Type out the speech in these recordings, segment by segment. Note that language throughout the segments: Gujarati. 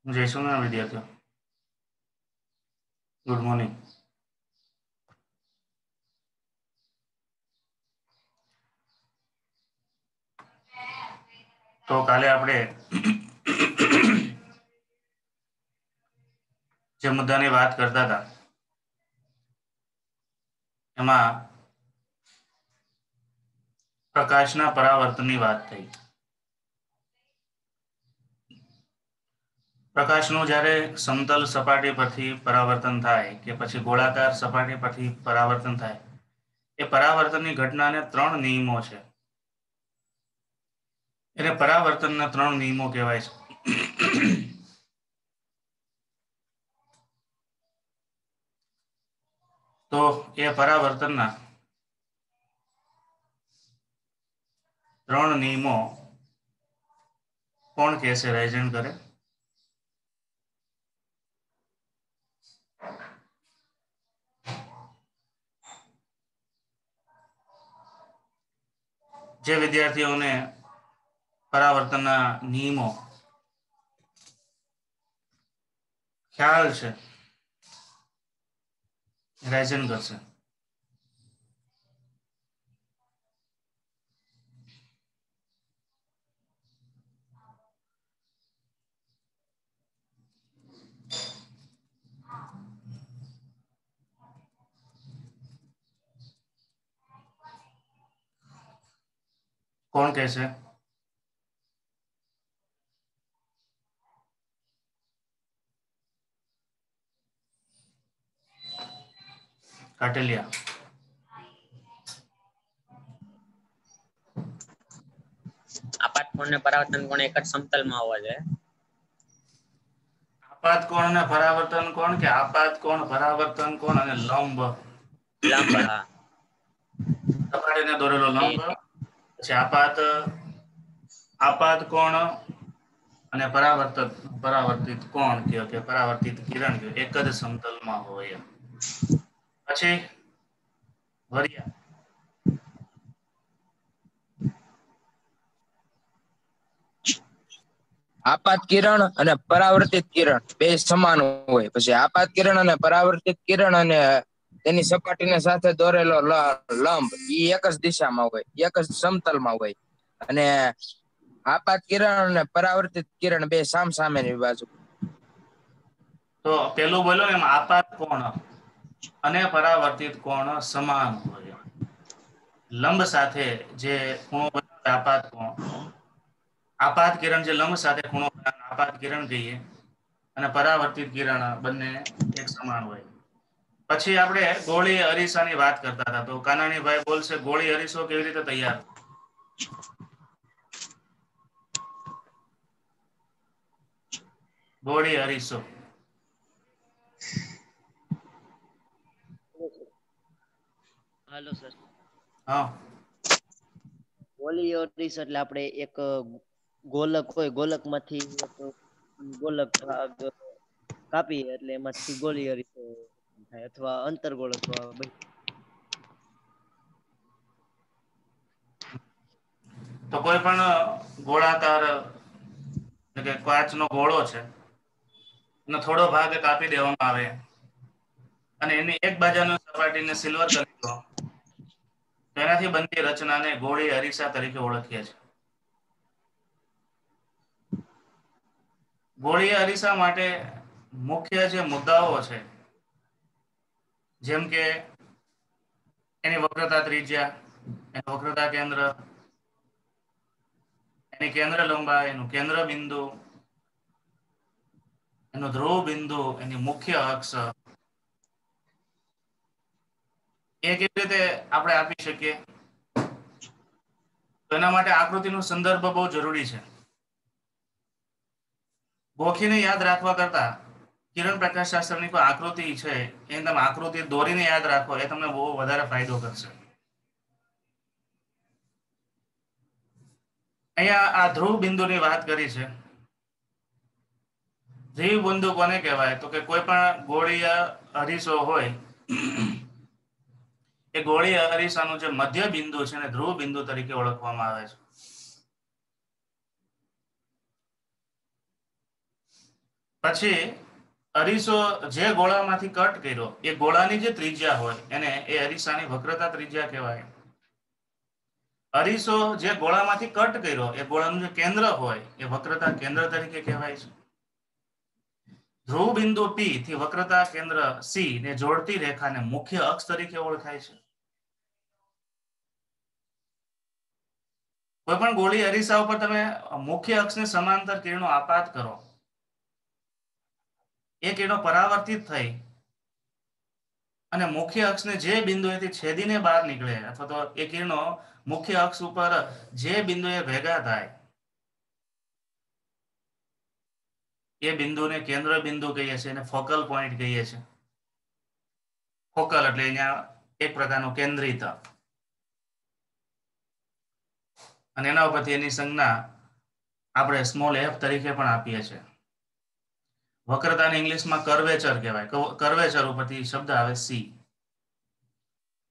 જય સોમનાથ વિદ્યાર્થીઓ, ગુડ મોર્નિંગ. તો કાલે આપણે જે મુદ્દાની વાત કરતા હતા એમાં પ્રકાશના પરાવર્તનની વાત થઈ. પ્રકાશનું જ્યારે સમતલ સપાટી પરથી પરાવર્તન થાય કે પછી ગોળાકાર સપાટી પરથી પરાવર્તન થાય, એ પરાવર્તનની ઘટનાને 3 નિયમો છે. એટલે પરાવર્તનના 3 નિયમો કહેવાય છે. તો એ પરાવર્તનના 3 નિયમો કોણ કહેશે? રાઇઝન કરે. જે વિદ્યાર્થીઓને પરાવર્તનના નિયમો ખ્યાલ છે, રાઇઝન કરશે. કોણ કહેશે? કાટેલિયા. આપાત કોણ ને પરાવર્તન કોણ એક જ સમતલમાં હોવા જોઈએ. આપાત કોણ અને પરાવર્તન કોણ કે આપાત કોણ, પરાવર્તન કોણ અને લંબ. લંબ, હા. સપાટીને દોરેલો લંબ, પછી આપાત કોણ અને પરાવર્તિત કોણ કે પરાવર્તિત કિરણ એક જ સમતલમાં હોય. પછી વરિયા. આપાત કિરણ અને પરાવર્તિત કિરણ બે સમાન હોય. પછી આપાત કિરણ અને પરાવર્તિત કિરણ અને તેની સપાટીને સાથે દોરેલો લંબ ઈ એક જ દિશામાં હોય, એક જ સમતલમાં હોય. અને આપાત કિરણ અને પરાવર્તિત કિરણ બે સામસામેની બાજુ. તો પેલું બોલો એમ આપાત કોણ અને પરાવર્તિત કોણ સમાન હોય. લંબ સાથે જે ખૂણો બનાવે આપાત કિરણ જે લંબ સાથે ખૂણો બનાવે આપાત કિરણ કહીએ, અને પરાવર્તિત કિરણ બંને એક સમાન હોય. પછી આપણે ગોળી અરીસાની વાત કરતા હતા. તો કાનાણીભાઈ બોલશે ગોળી અરીસો કેવી રીતે તૈયાર? ગોળી અરીસો. Hello sir. હા. ગોળી અરીસો એટલે આપણે એક ગોલક હોય, ગોલક માંથી ગોલક ભાગ કાપીએ એટલે એમાંથી ગોળી અરીસો થાય, અથવા અંતર્ગોળ અથવા તો કોઈ પણ ગોળાકાર એટલે કે કાચનો ગોળો છે, એનો થોડો ભાગ કાપી દેવામાં આવે અને એની એક બાજુની સપાટીને સિલ્વર કરી દો, તેનાથી બનતી રચનાને ગોળી અરીસા તરીકે ઓળખીએ છીએ. ગોળી અરીસા માટે મુખ્ય જે મુદ્દાઓ છે, જેમ કે એની વક્રતા ત્રિજ્યા, એનું વક્રતા કેન્દ્ર, એની કેન્દ્ર લંબાઈ, એનું કેન્દ્ર બિંદુ, એનું ધ્રુવ બિંદુ, એની મુખ્ય અક્ષ, એ કેવી રીતે આપણે આપી શકીએ? તો એના માટે આકૃતિનો સંદર્ભ બહુ જરૂરી છે. ગોખીને યાદ રાખવા કરતા કિરણ પ્રકાશ શાસ્ત્રની કોઈ આકૃતિ છે, એ તમે આકૃતિ દોરીને યાદ રાખો, એ તમને બહુ વધારે ફાયદો કરશે. અહીંયા આ ધ્રુવ બિંદુની વાત કરી છે. ધ્રુવ બિંદુ કોને કહેવાય? તો કે કોઈ પણ ગોળીય અરીસો હોય, એ ગોળીય અરીસાનું જે મધ્ય બિંદુ છે એને ધ્રુવ બિંદુ તરીકે ઓળખવામાં આવે છે. પછી અરીસો જે ગોળામાંથી કટ કર્યો એ ગોળાની જે ત્રિજ્યા હોય એને એ અરીસાની વક્રતા ત્રિજ્યા કહેવાય. અરીસો જે ગોળામાંથી કટ કર્યો એ ગોળાનું જે કેન્દ્ર હોય એ વક્રતા કેન્દ્ર તરીકે કહેવાય છે. ધ્રુવ બિંદુ P થી વક્રતા કેન્દ્ર C ને જોડતી રેખાને મુખ્ય અક્ષ તરીકે ઓળખાય છે. કોઈ પણ ગોળી અરીસા ઉપર તમે મુખ્ય અક્ષને સમાંતર કિરણો આપાત કરો, એ કિરણો પરાવર્તિત થઈ અને મુખ્ય અક્ષને જે બિંદુએથી છેદીને બહાર નીકળે અથવા તો એ કિરણો મુખ્ય અક્ષ ઉપર જે બિંદુએ ભેગા થાય એ બિંદુને કેન્દ્ર બિંદુ કહીએ છીએ અને ફોકલ પોઈન્ટ કહીએ છીએ. ફોકલ એટલે અહીંયા એક પ્રકારનું કેન્દ્રિત અને એના ઉપરથી એની સંજ્ઞા આપણે સ્મોલ f તરીકે પણ આપીએ છીએ. વક્રતાને ઇંગ્લિશમાં કર્વેચર કહેવાય. કર્વેચર ઉપરથી શબ્દ આવે સી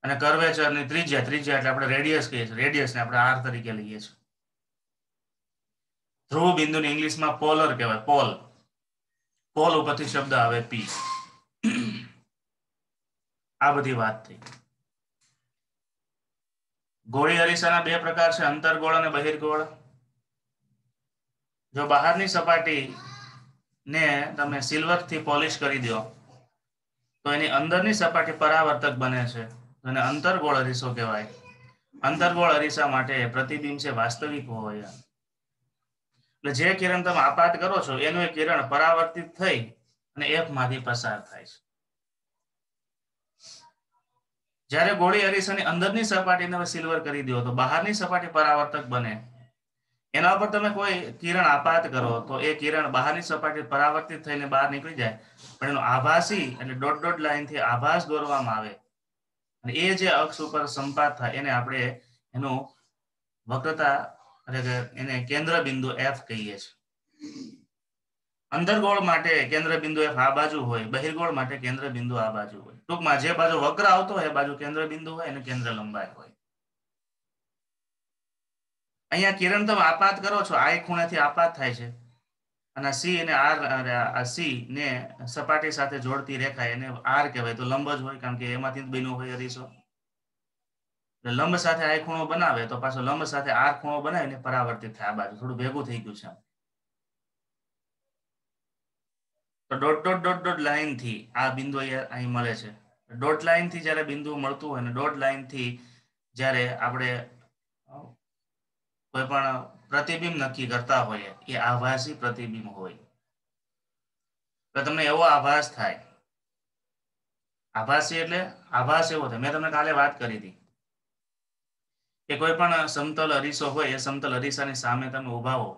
અને કર્વેચરની ત્રિજ્યા એટલે આપણે રેડિયસ કહીએ છીએ. રેડિયસને આપણે આર તરીકે લઈએ છીએ. ધ્રુવ બિંદુને ઇંગ્લિશમાં પોલર કહેવાય. પોલ ઉપરથી શબ્દ આવે પી. આ બધી વાત થઈ. ગોળી અરીસાના બે પ્રકાર છે, અંતર્ગોળ અને બહિર્ગોળ. જો બહારની સપાટી ને તમે સિલ્વરથી પોલિશ કરી દો તો એની અંદરની સપાટી પરાવર્તક બને છે, અને અંતર્ગોળ અરીસો કહેવાય. અંતર્ગોળ અરીસા માટે પ્રતિબિંબ છે વાસ્તવિક હોય. એટલે જે કિરણ તમે આપાત કરો છો એનું એક કિરણ પરાવર્તિત થઈ અને f માંથી પસાર થાય છે. જ્યારે ગોળી અરીસાની અંદરની સપાટીને સિલ્વર કરી દો તો બહારની સપાટી પરાવર્તક બને. એના ઉપર તમે કોઈ કિરણ આપાત કરો તો એ કિરણ બહારની સપાટી પરાવર્તિત થઈને બહાર નીકળી જાય, પણ એનો આભાસી એટલે ડોટ ડોટ લાઈનથી આભાસ દોરવામાં આવે અને એ જે અક્ષ ઉપર સંપાત થાય એને આપણે એનું વક્રતા એટલે કે એને કેન્દ્ર બિંદુ f કહીએ છીએ. અંતર્ગોળ માટે કેન્દ્ર બિંદુ f આ બાજુ હોય, બહિર્ગોળ માટે કેન્દ્ર બિંદુ આ બાજુ હોય. ટૂંકમાં જે બાજુ વક્ર આવતો હોય એ બાજુ કેન્દ્ર બિંદુ હોય અને કેન્દ્ર લંબાઈ હોય. અહીંયા કિરણ તમે આપાત કરો છો, આ ખૂણેથી આપાત થાય છે અને સી અને આર સી ને સપાટી સાથે જોડતી રેખા એને આર કહેવાય. તો લંબ જ હોય કારણ કે એમાંથી જ બન્યું હોય અરીસો. લંબ સાથે આ ખૂણો બનાવે તો પાછો લંબ સાથે આર ખૂણો બનાવીને પરાવર્તિત થાય. આ બાજુ થોડું ભેગું થઈ ગયું છે. તો dot dot dot dot line થી આ બિંદુ અહીં મળે છે. ડોટ લાઈન થી જયારે બિંદુ મળતું હોય ને ડોટ લાઈન થી જયારે આપણે કોઈ પણ પ્રતિબિંબ નક્કી કરતા હોઈએ એ આભાસી પ્રતિબિંબ હોય. તો તમને એવો આભાસ થાય. આભાસી એટલે આભાસ એવો થાય. મેં તમને કાલે વાત કરી હતી કે કોઈ પણ સમતલ અરીસો હોય એ સમતલ અરીસાની સામે તમે ઉભા હો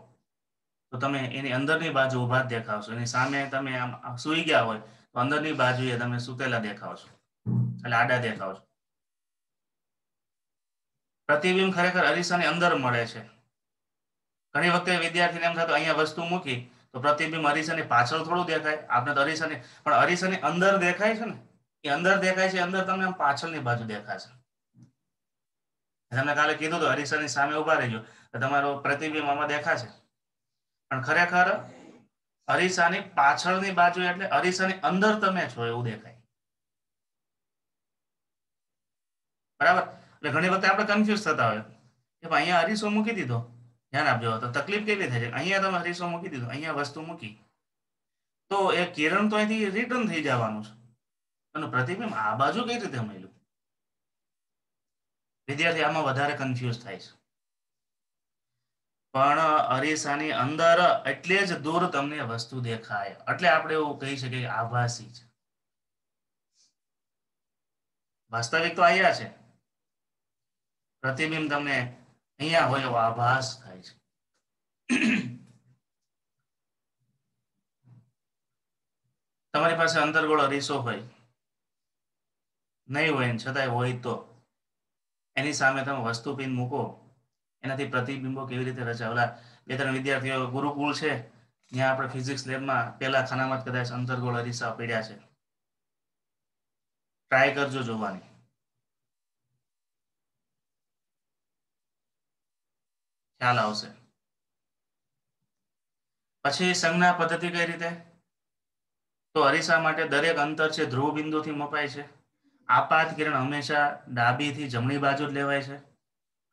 તો તમે એની અંદરની બાજુ ઉભા જ દેખાવશો. એની સામે તમે આમ સૂઈ ગયા હોય તો અંદરની બાજુએ તમે સૂતેલા દેખાવશો, એટલે આડા દેખાવશો. પ્રતિબિંબ ખરેખર અરીસાની અંદર મળે છે. ઘણી વખતે વિદ્યાર્થીને એમ થતું અહીંયા વસ્તુ મૂકી તો પ્રતિબિંબ અરીસાની પાછળ થોડું દેખાય. આપણે તો અરીસાની પણ અરીસાની અંદર દેખાય છે ને, એ અંદર દેખાય છે. અંદર તમને પાછળની બાજુ દેખાશે. તમને કાલે કીધું તો અરીસાની સામે ઉભા રહેજો તો તમારો પ્રતિબિંબ આમાં દેખાશે, પણ ખરેખર અરીસાની પાછળની બાજુ એટલે અરીસાની અંદર તમે છો એવું દેખાય. બરાબર? એટલે ઘણી વખતે આપણે કન્ફ્યુઝ થતા હોય કે અહીંયા અરીસો મૂકી દીધો, ધ્યાન આપજો. તો તકલીફ કેવી થાય છે, અહીંયા તમે અરીસો મૂકી દીધો, અહીંયા વસ્તુ મૂકી તો એ કિરણ તો અહીંથી રિટર્ન થઈ જવાનું છે અને પ્રતિબિંબ આ બાજુ કઈ રીતે મળ્યું? વિદ્યાર્થી આમાં વધારે કન્ફ્યુઝ થાય છે. પણ અરીસાની અંદર એટલે જ દૂર તમને વસ્તુ દેખાય, એટલે આપણે એવું કહી શકીએ કે આભાસી છે. વાસ્તવિક તો અહીંયા છે, પ્રતિબિંબ તમને અહીંયા હોય એવો આભાસ થાય છે. તમારી પાસે અંતર્ગોળ અરીસો હોય, નહીં હોય છતાંય હોય તો એની સામે તમે વસ્તુ પિન મૂકો, એનાથી પ્રતિબિંબો કેવી રીતે રચાવેલા. બે ત્રણ વિદ્યાર્થીઓ ગુરુકુળ છે ત્યાં આપણે ફિઝિક્સ લેબમાં પહેલા ખાનામાં કદાચ અંતર્ગોળ અરીસા પડ્યા છે. ટ્રાય કરજો જોવાની, ખ્યાલ આવશે. પછી સંજ્ઞા પદ્ધતિ કઈ રીતે? તો અરીસા માટે દરેક અંતર છે ધ્રુવ બિંદુથી મપાય છે. આપાત કિરણ હંમેશા ડાબીથી જમણી બાજુ જ લેવાય છે.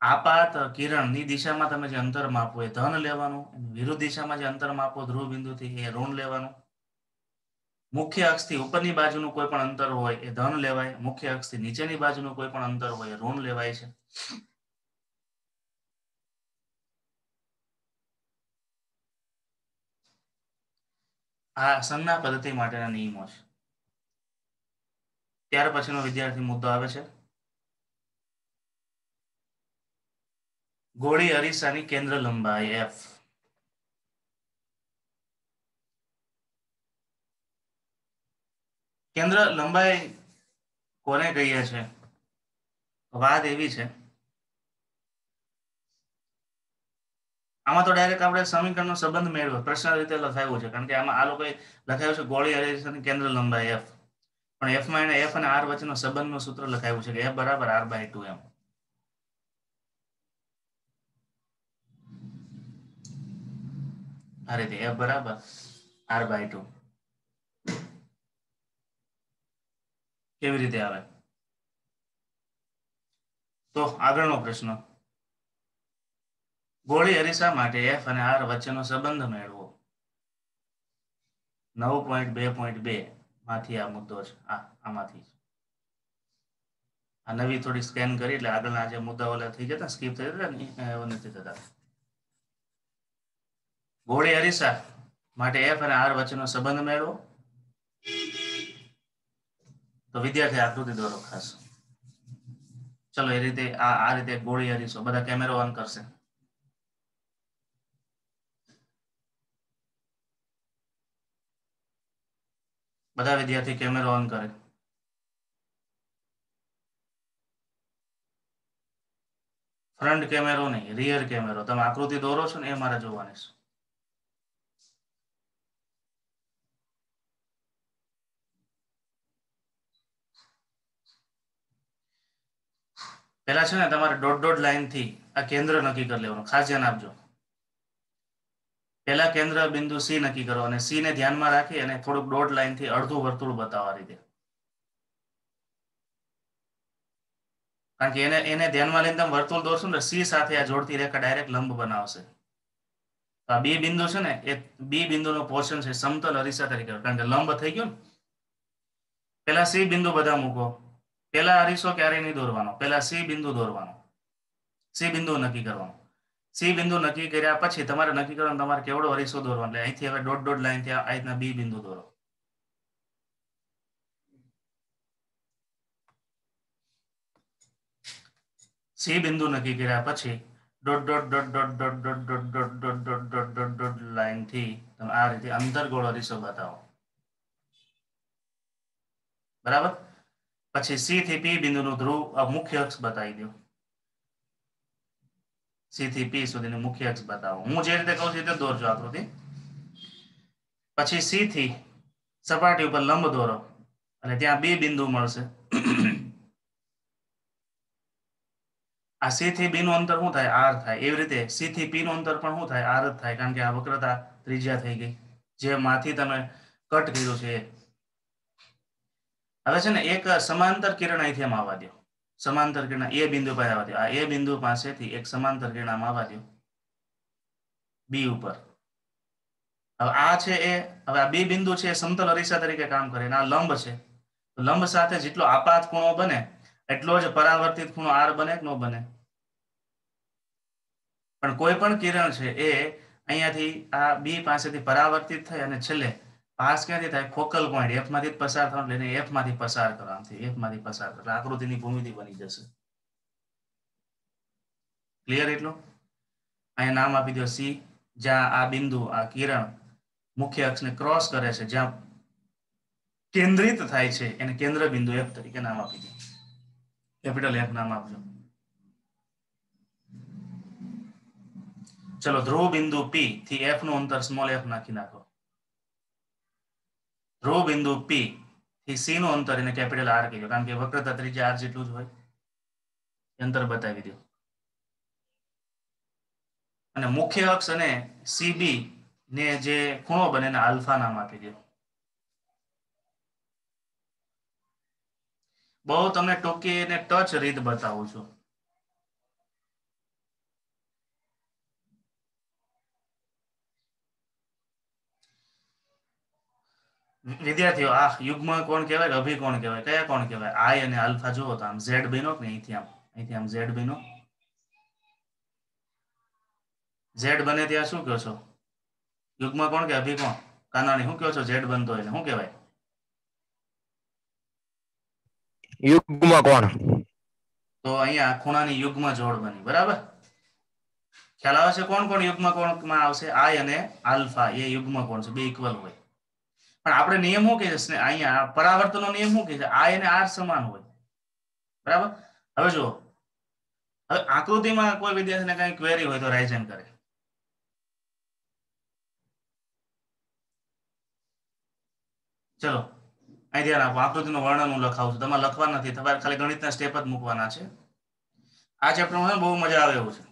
આપાત કિરણની દિશામાં તમે જે અંતર માપો એ ધન લેવાનું, વિરુદ્ધ દિશામાં જે અંતર માપો ધ્રુવ બિંદુથી એ ઋણ લેવાનું. મુખ્ય અક્ષથી ઉપરની બાજુનું કોઈ પણ અંતર હોય એ ધન લેવાય, મુખ્ય અક્ષથી નીચેની બાજુનું કોઈ પણ અંતર હોય એ ઋણ લેવાય છે. આ સંજ્ઞા પદ્ધતિ માટેના નિયમો છે. ત્યાર પછીનો વિદ્યાર્થી મુદ્દો આવે છે ગોળી અરીસાની કેન્દ્ર લંબાઈ f. કેન્દ્ર લંબાઈ કોને કહીએ છે? વાત એવી છે, આમાં તો ડાયરેક્ટ આપણે સમીકરણનો સંબંધ મેળવ્યો, પ્રશ્ન રીતે લખાયું છે, કારણ કે આમાં આ લોકોએ લખાયું છે ગોળી અરીસાની કેન્દ્ર લંબાઈ f, પણ f માં એને f અને r વચ્ચેનો સંબંધનું સૂત્ર લખાયું છે કે f બરાબર r/2 એમ. આ રીતે f બરાબર r/2. કેવી રીતે આવે? તો આગળનો પ્રશ્ન, ગોળી અરીસા માટે f અને r વચ્ચેનો સંબંધ મેળવો. 9.2.2 માંથી આ મુદ્દો છે. આમાંથી આ નવી થોડી સ્કેન કરી એટલે આગળના જે મુદ્દાઓ થઈ જતા સ્કીપ થઈ જતા ને એવું નથી થતા. ગોળી અરીસા માટે f અને r વચ્ચેનો સંબંધ મેળવો. તો વિદ્યાર્થી આકૃતિ દોરો ખાસ. ચલો એ રીતે આ રીતે ગોળી અરીસો, બધા કેમેરો ઓન કરશે. બધા વિદ્યાર્થી કેમેરો ઓન કરે. ફ્રન્ટ કેમેરો નહીં, રિયર કેમેરો. તમે આકૃતિ દોરો છો ને એ મારે જોવાની છે. પેલા છે ને તમારે ડોટ લાઈન થી આ કેન્દ્ર નક્કી કરી લેવાનું, ખાસ ધ્યાન આપજો. પેલા કેન્દ્ર બિંદુ C નક્કી કરો અને C ને ધ્યાનમાં રાખી અને થોડુંક ડોટ લાઈન થી અડધું વર્તુળ બતાવવા રીતે, કારણ કે એને ધ્યાનમાં લઈને તમે વર્તુળ દોરશો ને C સાથે આ જોડતી રેખા ડાયરેક્ટ લંબ બનાવશે. આ B બિંદુ છે ને એ B બિંદુનો પોર્શન છે સમતલ અરીસા તરીકે, કારણ કે લંબ થઈ ગયો ને. પેલા C બિંદુ બધા મૂકો. પેલા અરીસો ક્યારેય નહીં દોરવાનો, પેલા C બિંદુ દોરવાનો, C બિંદુ નક્કી કરવાનું. C બિંદુ નક્કી કર્યા પછી તમારે નક્કી કરવાનું તમારે કેવડો અરીસો દોરવાનો. એટલે અહીંથી હવે ડોટ લાઈન થી આ રીતના B બિંદુ દોરો. C બિંદુ નક્કી કર્યા પછી ડોટ લાઈન થી તમે આ રીતે અંતર્ગોળ અરીસો બતાવો. બરાબર. પછી C થી P બિંદુનું ધ્રુવ મુખ્ય અક્ષ બતાવી દો. C થી P સુધીનું મુખ્ય અક્ષ બતાવો. હું જે રીતે કહું છું એ રીતે દોરજો આકૃતિ. પછી C થી સપાટી ઉપર લંબ દોરો અને ત્યાં B બિંદુ મળશે. આ C થી B નું અંતર શું થાય? R થાય. એવી રીતે C થી P નું અંતર પણ શું થાય? R જ થાય, કારણ કે આ વક્રતા ત્રિજ્યા થઈ ગઈ જે માંથી તમે કટ કર્યું છે એ. હવે છે ને એક સમાંતર કિરણ અહીંથી આમ આવવા દો. સમાંતર કિરણ એ બિંદુ પાસે આવવા દો. આ એ બિંદુ પાસેથી એક સમાંતર કિરણ આમ આવવા દો B ઉપર. હવે આ છે એ, હવે આ B બિંદુ છે એ સમતલ અરીસા તરીકે કામ કરે. આ લંબ છે, લંબ સાથે જેટલો આપાત ખૂણો બને એટલો જ પરાવર્તિત ખૂણો R બને કે ન બને? પણ કોઈ પણ કિરણ છે એ અહીંયાથી આ B પાસેથી પરાવર્તિત થઈ અને છેલ્લે પાસ ક્યાંથી થાય? ફોકલ પોઈન્ટ F માંથી પસાર થવાનું, લઈને F માંથી પસાર કરવાથી, F માંથી પસાર એટલે આકૃતિની ભૂમિતિ બની જશે. ક્લિયર? એટલું અહીંયા નામ આપી દો C. જ્યાં આ બિંદુ, આ કિરણ મુખ્ય અક્ષને ક્રોસ કરે છે, જ્યાં કેન્દ્રિત થાય છે, એને કેન્દ્ર બિંદુ F તરીકે નામ આપી દો. કેપિટલ F નામ આપજો. ચલો ધ્રુવ બિંદુ P થી F નું અંતર સ્મોલ f નાખી નાખો. ધ્રુવ બિંદુ P થી C નું અંતર એને કેપિટલ R કહીએ, કારણ કે વક્રતા ત્રિજ્યા R જેટલું જ હોય. અંતર બતાવી દો. અને મુખ્ય અક્ષ અને CB ને જે ખૂણો બને એને આલ્ફા નામ આપી દો. બહુ તમને ટૂંકી અને ટચ રીત બતાવું છું. વિદ્યાર્થીઓ, આ યુગ્મ કોણ કહેવાય, અભિ કોણ કહેવાય, કયા કોણ કહેવાય? આઈ અને આલ્ફા જુઓ તો આમ ઝેડ બન્યો કે અહીંથી આમ ઝેડ બન્યો. ઝેડ બને ત્યાં શું કહો છો? યુગ્મ કોણ કે અભિ કોણ? કાનાણી શું કહો છો? ઝેડ બનતો એટલે શું કહેવાય? યુગ્મ કોણ. તો અહીંયા ખૂણાની યુગ્મ જોડ બની. બરાબર, ખ્યાલ આવે છે? કોણ કોણ યુગ્મ કોણમાં આવશે? આઈ અને આલ્ફા એ યુગ્મ કોણ છે, બે ઇક્વલ હોય. પણ આપણે નિયમ શું કહે છે અહીંયા? પરાવર્તનનો નિયમ શું કહે છે? આઈ અને આર સમાન હોય. બરાબર, હવે જુઓ, હવે આકૃતિમાં કોઈ વિદ્યાર્થીને કઈ ક્વેરી હોય તો રાઇઝન કરે. ચલો અહીં ધ્યાન આપો. આકૃતિનું વર્ણન હું લખાવું છું, તમારે લખવા નથી, તમારે ખાલી ગણિતના સ્ટેપ જ મૂકવાના છે. આ ચેપ્ટરમાં બહુ મજા આવે એવું છે.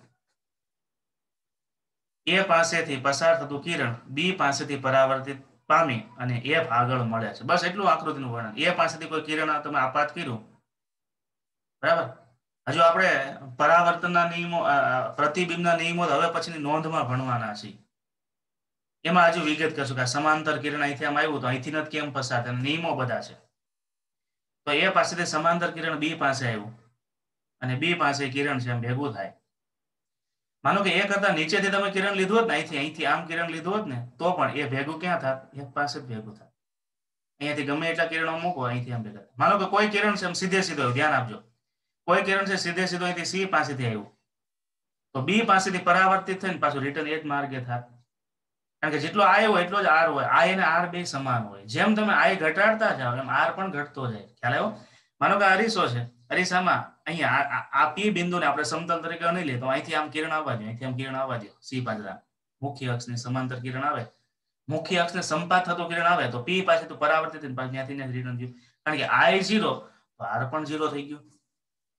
એ પાસેથી પસાર થતું કિરણ બી પાસેથી પરાવર્તિત પામી અને એફ આગળ મળે છે. બસ એટલું આકૃતિનું વર્ણન. એ પાસેથી કોઈ કિરણ તમે આપાત કર્યું, બરાબર. હજુ આપણે પરાવર્તનના નિયમો, પ્રતિબિંબના નિયમો હવે પછીની નોંધમાં ભણવાના છે. એમાં હજુ વિગત કરશું કે સમાંતર કિરણ અહીંથી આમ આવ્યું તો અહીંથી નથી કેમ પસાર થાય, નિયમો બધા છે. તો એ પાસેથી સમાંતર કિરણ બી પાસે આવ્યું અને બી પાસે કિરણ છે એમ ભેગું થાય. માનો કે એ કરતા નીચેથી તમે કિરણ લીધું હોત ને, અહીંથી આમ કિરણ લીધું હોત ને, તો પણ એ ભેગું ક્યાં થાત? એક પાસે જ ભેગું થાય. અહીંયાથી ગમે એટલા કિરણો મૂકો, અહીંથી આમ ભેગા. માનો કે કોઈ કિરણ છે એમ સીધે સીધો, ધ્યાન આપજો, કોઈ કિરણ છે સીધે સીધો અહીંથી સી પાસેથી આવ્યું, તો બી પાસેથી પરાવર્તિત થઈને પાછું રિટર્ન એ જ માર્ગે થાય. કારણ કે જેટલો આઈ હોય એટલો જ આર હોય. આઈ અને આર બે સમાન હોય. જેમ તમે આઈ ઘટાડતા જાઓ એમ આર પણ ઘટતો જાય. ખ્યાલ આવ્યો? માનો કે અરીસો છે, અરીસામાં અહીંયા આ પી બિંદુને આપણે સમતલ તરીકે નહીં લઈએ તો અહીંથી આમ કિરણ આવવા દો, અહીંથી આમ કિરણ આવવા દો, સી પાછળ મુખ્ય અક્ષની સમાંતર કિરણ આવે, મુખ્ય અક્ષને સંપાત થતો કિરણ આવે તો પી પાસે તો પરાવર્તિત ત્યાંથી રિટર્ન થયું. કારણ કે આઈ 0 તો આર પણ 0 થઈ ગયું.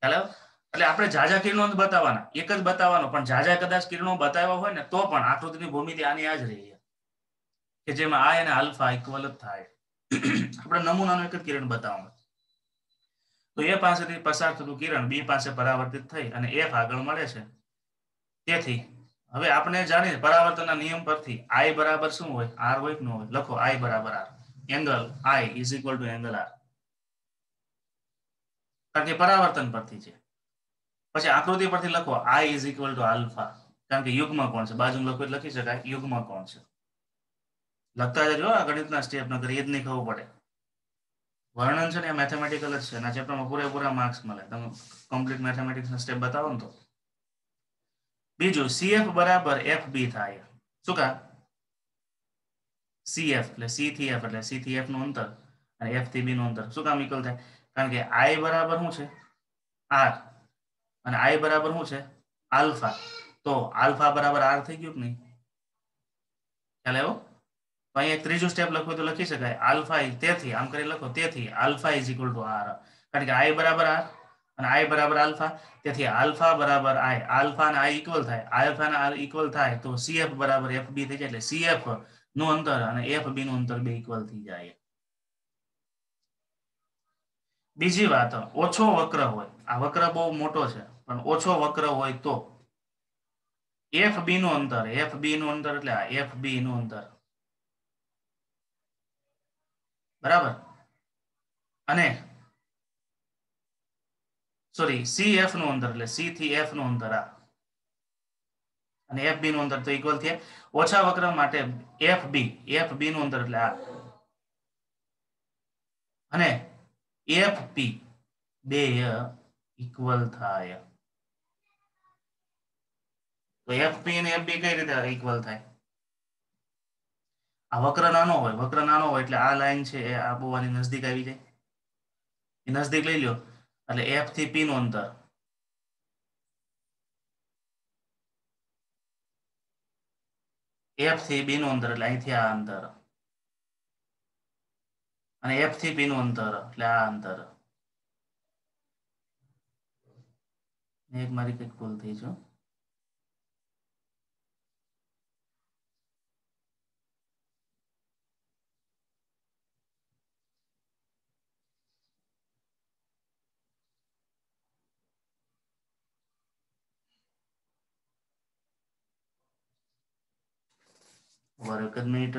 ખ્યાલ આવ્યો? એટલે આપણે ઝાઝા કિરણો જ બતાવવાના, એક જ બતાવવાનો, પણ ઝાઝા કદાચ કિરણો બતાવ્યા હોય ને તો પણ આકૃતિની ભૂમિતિ આની આ જ રહી કે જેમાં આઈ અને આલ્ફા ઇક્વલ જ થાય. આપણે નમૂનાનું એક જ કિરણ બતાવવાનું. તો એ પાસેથી પસાર થતું કિરણ બી પાસે પરાવર્તિત થઈ અને એફ આગળ મળે છે. તેથી હવે આપણે જાણીએ પરાવર્તનના નિયમ પરથી આઈ બરાબર શું હોય? આર હોય કે ન હોય? લખો આઈ બરાબર R. Angle I is equal to angle R. કારણ કે પરાવર્તન પરથી છે. પછી આકૃતિ પરથી લખો I is equal to alpha. કારણ કે યુગ્મ કોણ છે, બાજુ લખો લખી શકાય યુગ્મ કોણ છે. લખતા જજો આ ગણિતના સ્ટેપ, નકર એ જ નહીં ખબર પડે. વર્ણન છે ને એ મેથેમેટિકલ જ છે, અને ચેપ્ટરમાં પૂરેપૂરા માર્ક્સ મળે. તમે કમ્પ્લીટ મેથેમેટિક્સના સ્ટેપ બતાવો ને તો. બીજું સીએફ બરાબર એફ બી થાય. શું કા? સીએફ એટલે સી થી એફ, એટલે સી થી એફ નું અંતર અને એફ થી બી નું અંતર શું કામ ઇક્વલ થાય? કારણ કે આઈ બરાબર શું છે? આર, અને આઈ બરાબર શું છે? આલ્ફા. તો આલ્ફા બરાબર આર થઈ ગયું કે નહીં? ખ્યાલ આવ્યો? તો અહીંયા એક ત્રીજું સ્ટેપ લખવું તો લખી શકાય આલ્ફા, તેથી આમ કરી લખો, તેથી alpha is equal to R. કારણ કે આઈ બરાબર આર અને આઈ બરાબર આલ્ફા, તેથી આલ્ફા બરાબર આઈ. આલ્ફા અને આઈ ઇક્વલ થાય, આલ્ફા અને આર ઇક્વલ થાય તો સીએફ બરાબર એફ બી થઈ જાય. એટલે સીએફ નું અંતર અને એફ બી નું અંતર બે ઇક્વલ થઈ જાય. બીજી વાત, ઓછો વક્ર હોય, આ વક્ર બહુ મોટો છે, પણ ઓછો વક્ર હોય તો એફ બી નું અંતર, એફ બી નું અંતર એટલે આ એફ બી નું અંતર, બરાબર, અને સોરી સી એફ નું અંતર એટલે સી થી એફ નું અંતર આ, અને એફ બી નું અંતર તો ઇક્વલ થયા. ઓછા વક્ર માટે એફ બી નું અંતર એટલે આ, અને એફ પી બે ઇક્વલ થાય. તો એફ પી અને એફ બી કઈ રીતે ઇક્વલ થાય? આ વક્ર નાનો હોય, વક્ર નાનો હોય એટલે આ લાઈન છે એ આ બહુ આની નજદીક આવી જાય, એ નજદીક લઈ લો એટલે એફ થી પી નું અંતર, એફ થી બી નું અંતર એટલે અહીંથી આ અંતર, અને એફ થી પી નું અંતર એટલે આ અંતર. એક મારી કઈક ભૂલ થઈ છે. બરાબર, એક જ મિનિટ.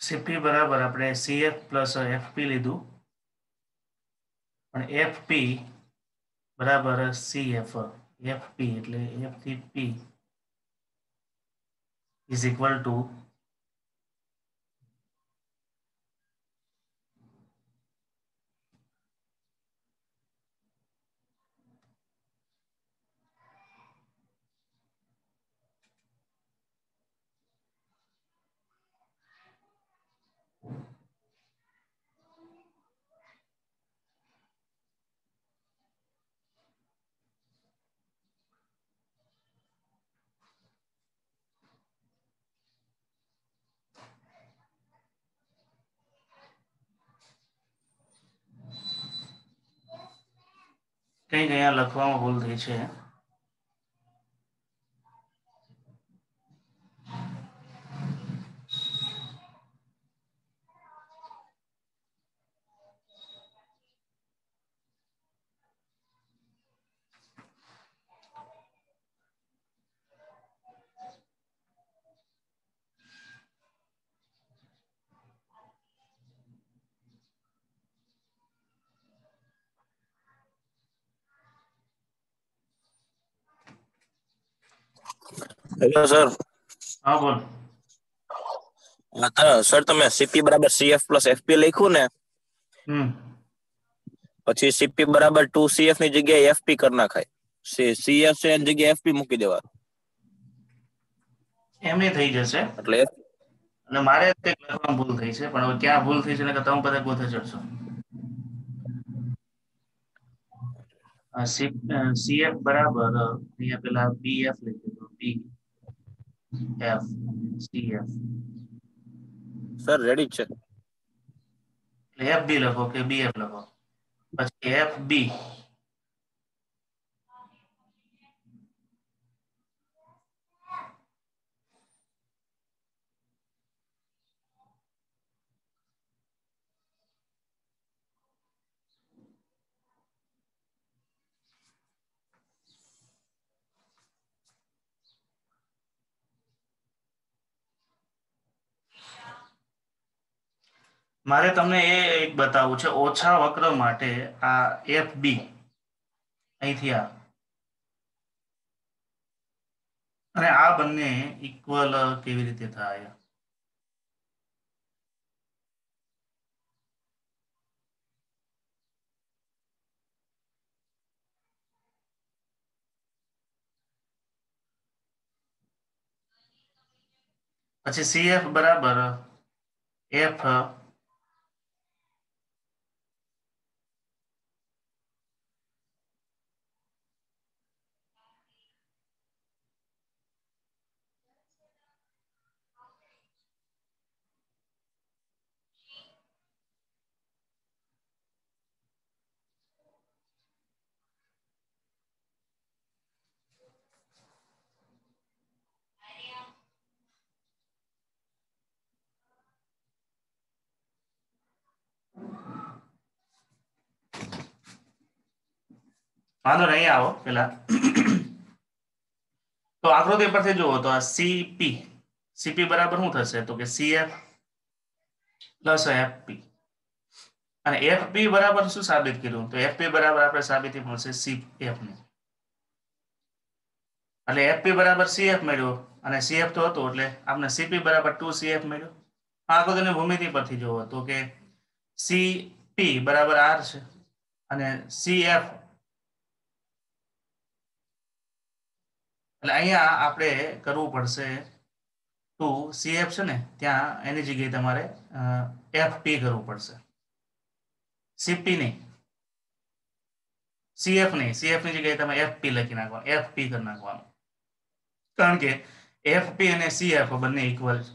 સીપી બરાબર આપણે CF પ્લસ FP લીધું, પણ FP બરાબર CF. FP એટલે F થી P ઇઝ ઇક્વલ ટુ કંઈક અહીંયા લખવામાં ભૂલ થઈ છે. Hello sir. હા બોલ. સર તમે સીપી બરાબર CF પ્લસ FP લખ્યું ને, પછી સીપી બરાબર 2CF ની જગ્યાએ FP કરી નાખાય. CF છે એની જગ્યાએ FP મૂકી દેવા. એમ એ થઈ જશે. એટલે અને મારે કંઈક લખવામાં ભૂલ થઈ છે, પણ હવે ક્યાં ભૂલ થઈ છે ને કે તમે બધા ગોથે ચડશો. CF બરાબર અહીંયા પેલા BF લખી દો. BF CF સર રેડી જ છે. એટલે FB લખો કે BF લખો, પછી FB મારે તમને એ એક બતાવવું છે ઓછા વક્ર માટે આ એફ બી અહીંથી આ અને આ બંને ઇક્વલ કેવી રીતે થાય. પછી CF બરાબર F વાંધો નહીં, અહીંયા આવો પેલા. તો આકૃતિ પરથી જુઓ તો આ CP બરાબર શું થશે તો કે CF પ્લસ FP અને FP બરાબર શું સાબિત કર્યું તો FP બરાબર આપણે સાબિતી મળશે CF ની એટલે FP બરાબર CF મળ્યો અને CF તો હતું એટલે આપણે CP બરાબર 2CF મળ્યો. આ આકૃતિની ભૂમિતિ પરથી જુઓ તો કે CP બરાબર R છે અને CF એટલે અહીંયા આપણે કરવું પડશે 2CF છે ને ત્યાં એની જગ્યાએ તમારે FP કરવું પડશે. CP નહીં, CF નહીં, CF ની જગ્યાએ તમે FP લખી નાખવાનું, FP કરી નાખવાનું કારણ કે FP અને CF બંને ઇક્વલ છે.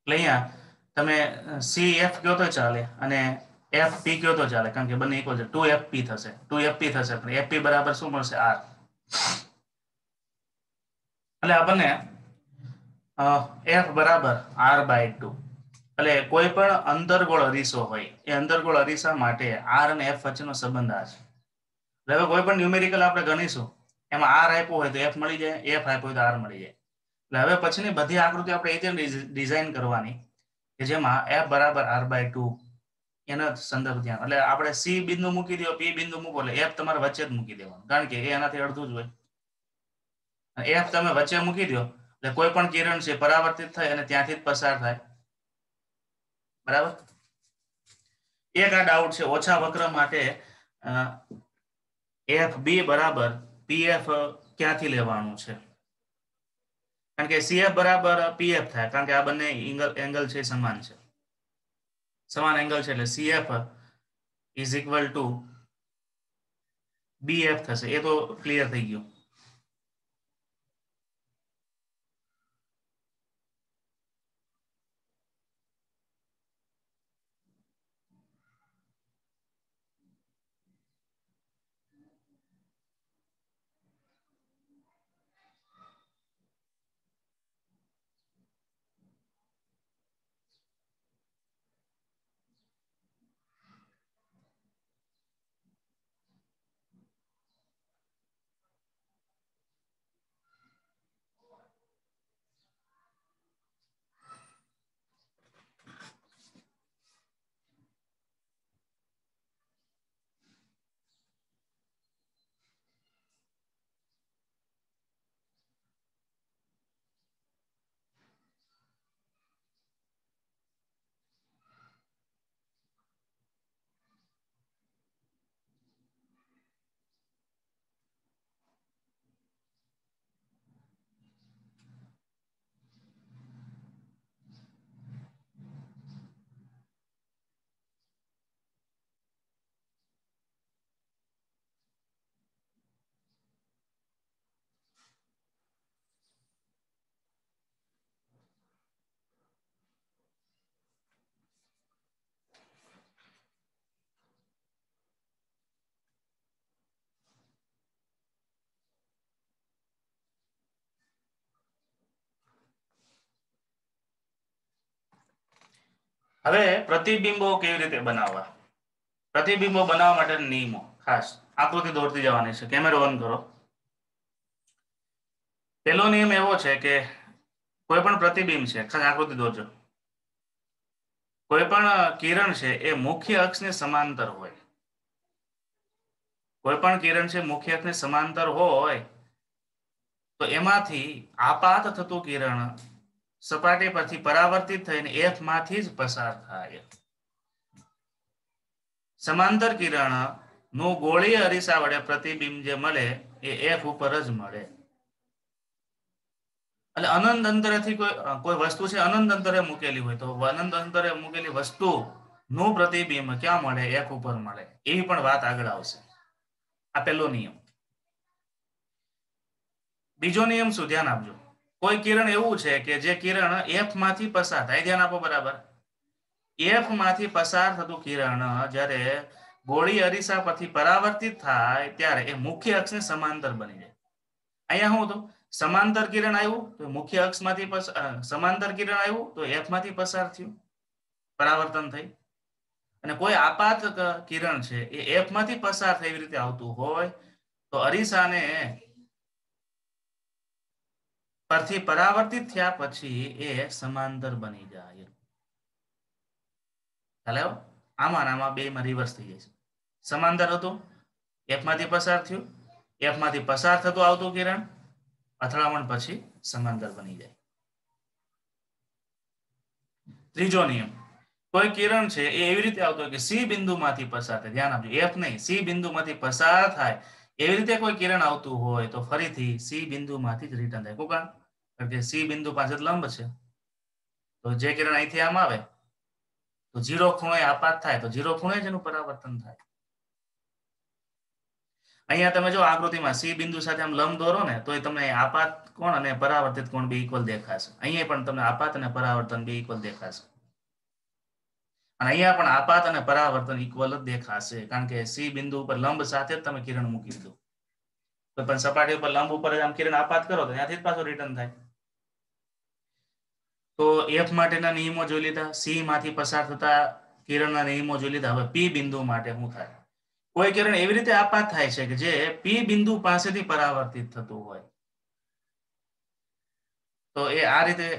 એટલે અહીંયા તમે CF કયો તો ચાલે અને FP કયો તો ચાલે કારણ કે બંને ઇક્વલ છે. 2FP થશે, 2FP થશે પણ FP બરાબર શું મળશે R. એટલે આપણને F બરાબર R/2 એટલે કોઈ પણ અંતર્ગોળ અરીસો હોય એ અંતર્ગોળ અરીસા માટે R અને F વચ્ચેનો સંબંધ આ છે. હવે કોઈ પણ ન્યુમેરિકલ આપણે ગણીશું એમાં R આપ્યો હોય તો F મળી જાય, F આપ્યો હોય તો R મળી જાય. એટલે હવે પછીની બધી આકૃતિ આપણે એ રીતે ડિઝાઇન કરવાની કે જેમાં F બરાબર R/2 એનો સંદર્ભ ધ્યાન એટલે આપણે C બિંદુ મૂકી દો, P બિંદુ મૂકો એટલે F તમારે વચ્ચે જ મૂકી દેવાનું કારણ કે એ એનાથી અડધું જ હોય. F તમે વચ્ચે મૂકી દો એટલે કોઈ પણ કિરણ છે પરાવર્તિત થાય અને ત્યાંથી જ પસાર થાય. બરાબર. એક આ ડાઉટ છે ઓછા વક્ર માટે FB બરાબર PF ક્યાંથી લેવાનું છે કારણ કે CF બરાબર PF થાય કારણ કે આ બંને એંગલ છે સમાન છે, સમાન એંગલ છે એટલે CF is equal two BF થશે. એ તો ક્લિયર થઈ ગયું. હવે પ્રતિબિંબો કેવી રીતે બનાવવા, પ્રતિબિંબો બનાવવા માટે નિયમો ખાસ આકૃતિ દોરતી જવાની છે. કેમેરો ઓન કરો. પહેલો નિયમ એવો છે કે કોઈ પણ પ્રતિબિંબ છે, ખાસ આકૃતિ દોરજો, કોઈ પણ કિરણ છે એ મુખ્ય અક્ષને સમાંતર હોય. કોઈ પણ કિરણ છે મુખ્ય અક્ષને સમાંતર હોય તો એમાંથી આપાત થતું કિરણ સપાટી પરથી પરાવર્તિત થઈને F માંથી જ પસાર થાય. સમાંતર કિરણ નું ગોળીય અરીસા વડે પ્રતિબિંબ જે મળે એ F ઉપર જ મળે. એટલે અનંત અંતરેથી કોઈ વસ્તુ છે અનંત અંતરે મૂકેલી હોય તો અનંત અંતરે મૂકેલી વસ્તુ નું પ્રતિબિંબ ક્યાં મળે? F ઉપર મળે. એવી પણ વાત આગળ આવશે. આ પહેલો નિયમ. બીજો નિયમ શું? ધ્યાન આપજો. કોઈ કિરણ એવું છે કે જે કિરણ F માંથી પસાર થાય, ધ્યાન આપો બરાબર. F માંથી પસાર થતું કિરણ જ્યારે ગોળી અરીસા પરથી પરાવર્તિત થાય ત્યારે એ મુખ્ય અક્ષને સમાંતર બની જાય. અહીંયા શું હતું? સમાંતર કિરણ આવ્યું તો મુખ્ય અક્ષમાંથી સમાંતર કિરણ આવ્યું તો F માંથી પસાર થયું, પરાવર્તન થઈ. અને કોઈ આપાત કિરણ છે એ F માંથી પસાર થઈ એવી રીતે આવતું હોય તો અરીસાને પરથી પરાવર્તિત થયા પછી એ સમાંતર બની જાય. ચાલો, આમાં બે માં રિવર્સ થઈ જાય છે. સમાંતર હતું, F માંથી પસાર થયું, F માંથી પસાર થતું આવતું કિરણ અથડામણ પછી સમાંતર બની જાય. ત્રીજો નિયમ, કોઈ કિરણ છે એ એવી રીતે આવતો હોય કે C બિંદુમાંથી પસાર થાય. ધ્યાન આપજો, F નહીં, C બિંદુમાંથી પસાર થાય એવી રીતે કોઈ કિરણ આવતું હોય તો ફરીથી C બિંદુમાંથી જ રિટર્ન થાય. કારણ કે C બિંદુ પાસે લંબ છે તો જે કિરણ અહીંથી આમ આવે તો 0 ખૂણે આપાત થાય તો 0 ખૂણે જ એનું પરાવર્તન થાય. અહીંયા તમે જો આકૃતિમાં C બિંદુ સાથે આમ લંબ દોરો ને તો તમને આપાત કોણ અને પરાવર્તિત કોણ બે ઇક્વલ દેખાશે. અહીંયા પણ તમને આપાત અને પરાવર્તન બે ઇક્વલ દેખાશે. અને અહીંયા પણ આપાત અને પરાવર્તન ઇક્વલ જ દેખાશે કારણ કે C બિંદુ ઉપર લંબ સાથે જ તમે કિરણ મૂકી દીધું. કોઈ પણ સપાટી ઉપર લંબ ઉપર આમ કિરણ આપાત કરો તો ત્યાંથી જ પાછું રિટર્ન થાય. તો F માટેના નિયમો જોઈ લીધા, C માંથી પસાર થતા કિરણના નિયમો જોઈ લીધા. હવે P બિંદુ માટે શું થાય? કોઈ કિરણ એવી રીતે આપાત થાય છે કે જે P બિંદુ પાસેથી પરાવર્તિત થતું હોય તો એ આ રીતે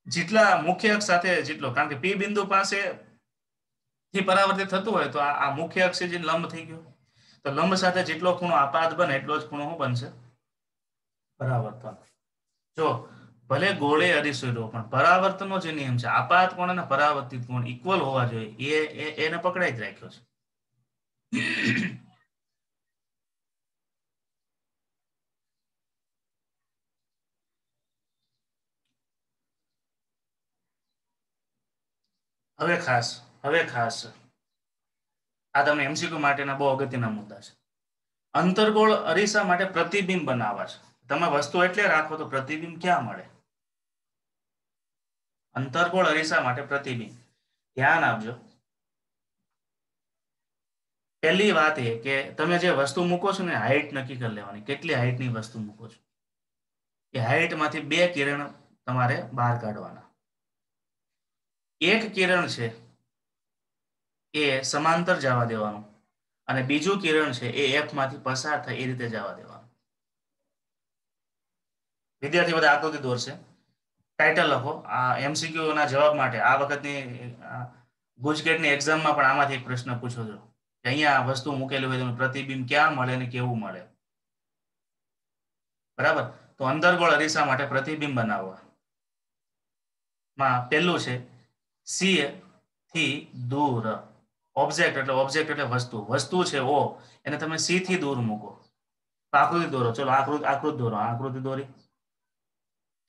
જેટલા મુખ્ય અક્ષ સાથે જેટલો, કારણ કે P બિંદુ પાસે થી પરાવર્તિત થતું હોય તો આ મુખ્ય અક્ષ જે લંબ થઈ ગયો તો લંબ સાથે જેટલો ખૂણો આપાત બને એટલો જ ખૂણો શું બનશે? પરાવર્તન. જો ભલે ગોળે અરીસો પણ પરાવર્તનનો જે નિયમ છે આપાત કોણ અને પરાવર્તિત કોણ ઇક્વલ હોવા જોઈએ એને પકડાઈ જ રાખ્યો છે. હવે ખાસ આ તમને MCQ માટેના બહુ અગત્યના મુદ્દા છે. અંતર્ગોળ અરીસા માટે પ્રતિબિંબ બનાવવા છે. તમે વસ્તુ એટલે રાખો તો પ્રતિબિંબ ક્યાં મળે? અંતર્ગોળ અરીસા માટે પ્રતિબિંબ. ધ્યાન આપજો. પહેલી વાત એ કે તમે જે વસ્તુ મૂકો છો ને હાઈટ નક્કી કરી લેવાની, કેટલી હાઈટની વસ્તુ મૂકો છો. એ હાઈટમાંથી બે કિરણ તમારે બહાર કાઢવાના. એક કિરણ છે એ સમાંતર જવા દેવાનું અને બીજું કિરણ છે એ F માંથી પસાર થાય એ રીતે જવા દેવાનું. વિદ્યાર્થી બધા આકૃતિ દોરશે. ટાઇટલ લખો. આ MCQ ના જવાબ માટે આ વખતની ગુજકેટની એક્ઝામમાં પણ આમાંથી એક પ્રશ્ન પૂછો છો કે અહીંયા વસ્તુ મૂકેલી હોય તો પ્રતિબિંબ ક્યાં મળે અને કેવું મળે? બરાબર. તો અંતર્ગોળ અરીસા માટે પ્રતિબિંબ બનાવવા માં પહેલું છે C થી દૂર. ઓબ્જેક્ટ એટલે વસ્તુ છે O, એને તમે C થી દૂર મૂકો. આકૃતિ દોરો. ચલો આકૃતિ દોરો. આકૃતિ દોરી.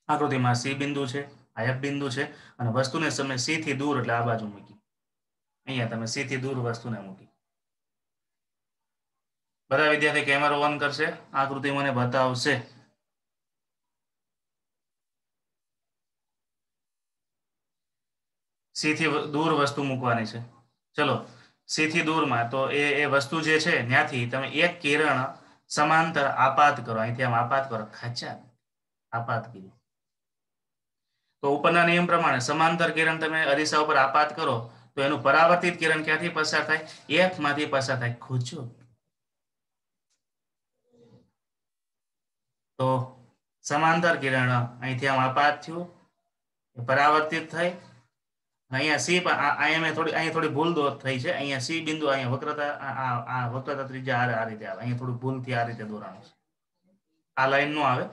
આકૃતિમાં C બિંદુ છે, આ F બિંદુ છે અને વસ્તુને તમે C થી દૂર એટલે આ બાજુ મૂકી. અહીંયા તમે C થી દૂર વસ્તુને મૂકી. બધા વિદ્યાર્થી કેમેરો ઓન કરશે, આકૃતિ મને બતાવશે. C થી દૂર વસ્તુ મૂકવાની છે. ચલો C થી દૂરમાં તો એ વસ્તુ જે છે ત્યાંથી તમે એક કિરણ સમાંતર આપાત કરો. અહીંથી આમ આપાત કરો, ખાચા આપાત કર્યું. તો ઉપરના નિયમ પ્રમાણે સમાંતર કિરણ તમે અરીસા ઉપર આપાત કરો તો એનું પરાવર્તિત કિરણ ક્યાંથી પસાર થાય? F માંથી પસાર થાય. ખૂચો તો સમાંતર કિરણ અહીંથી આમ આપાત થયું, પરાવર્તિત થઈ, અહીંયા સી અહીંયા થોડી ભૂલ થઈ છે. અહીંયા સી બિંદુ અહીંયા વક્રતા ત્રિજ્યા આ રીતે આવે, અહીંયા થોડી ભૂલથી આ રીતે દોરાનું છે, આ લાઈન નો આવે.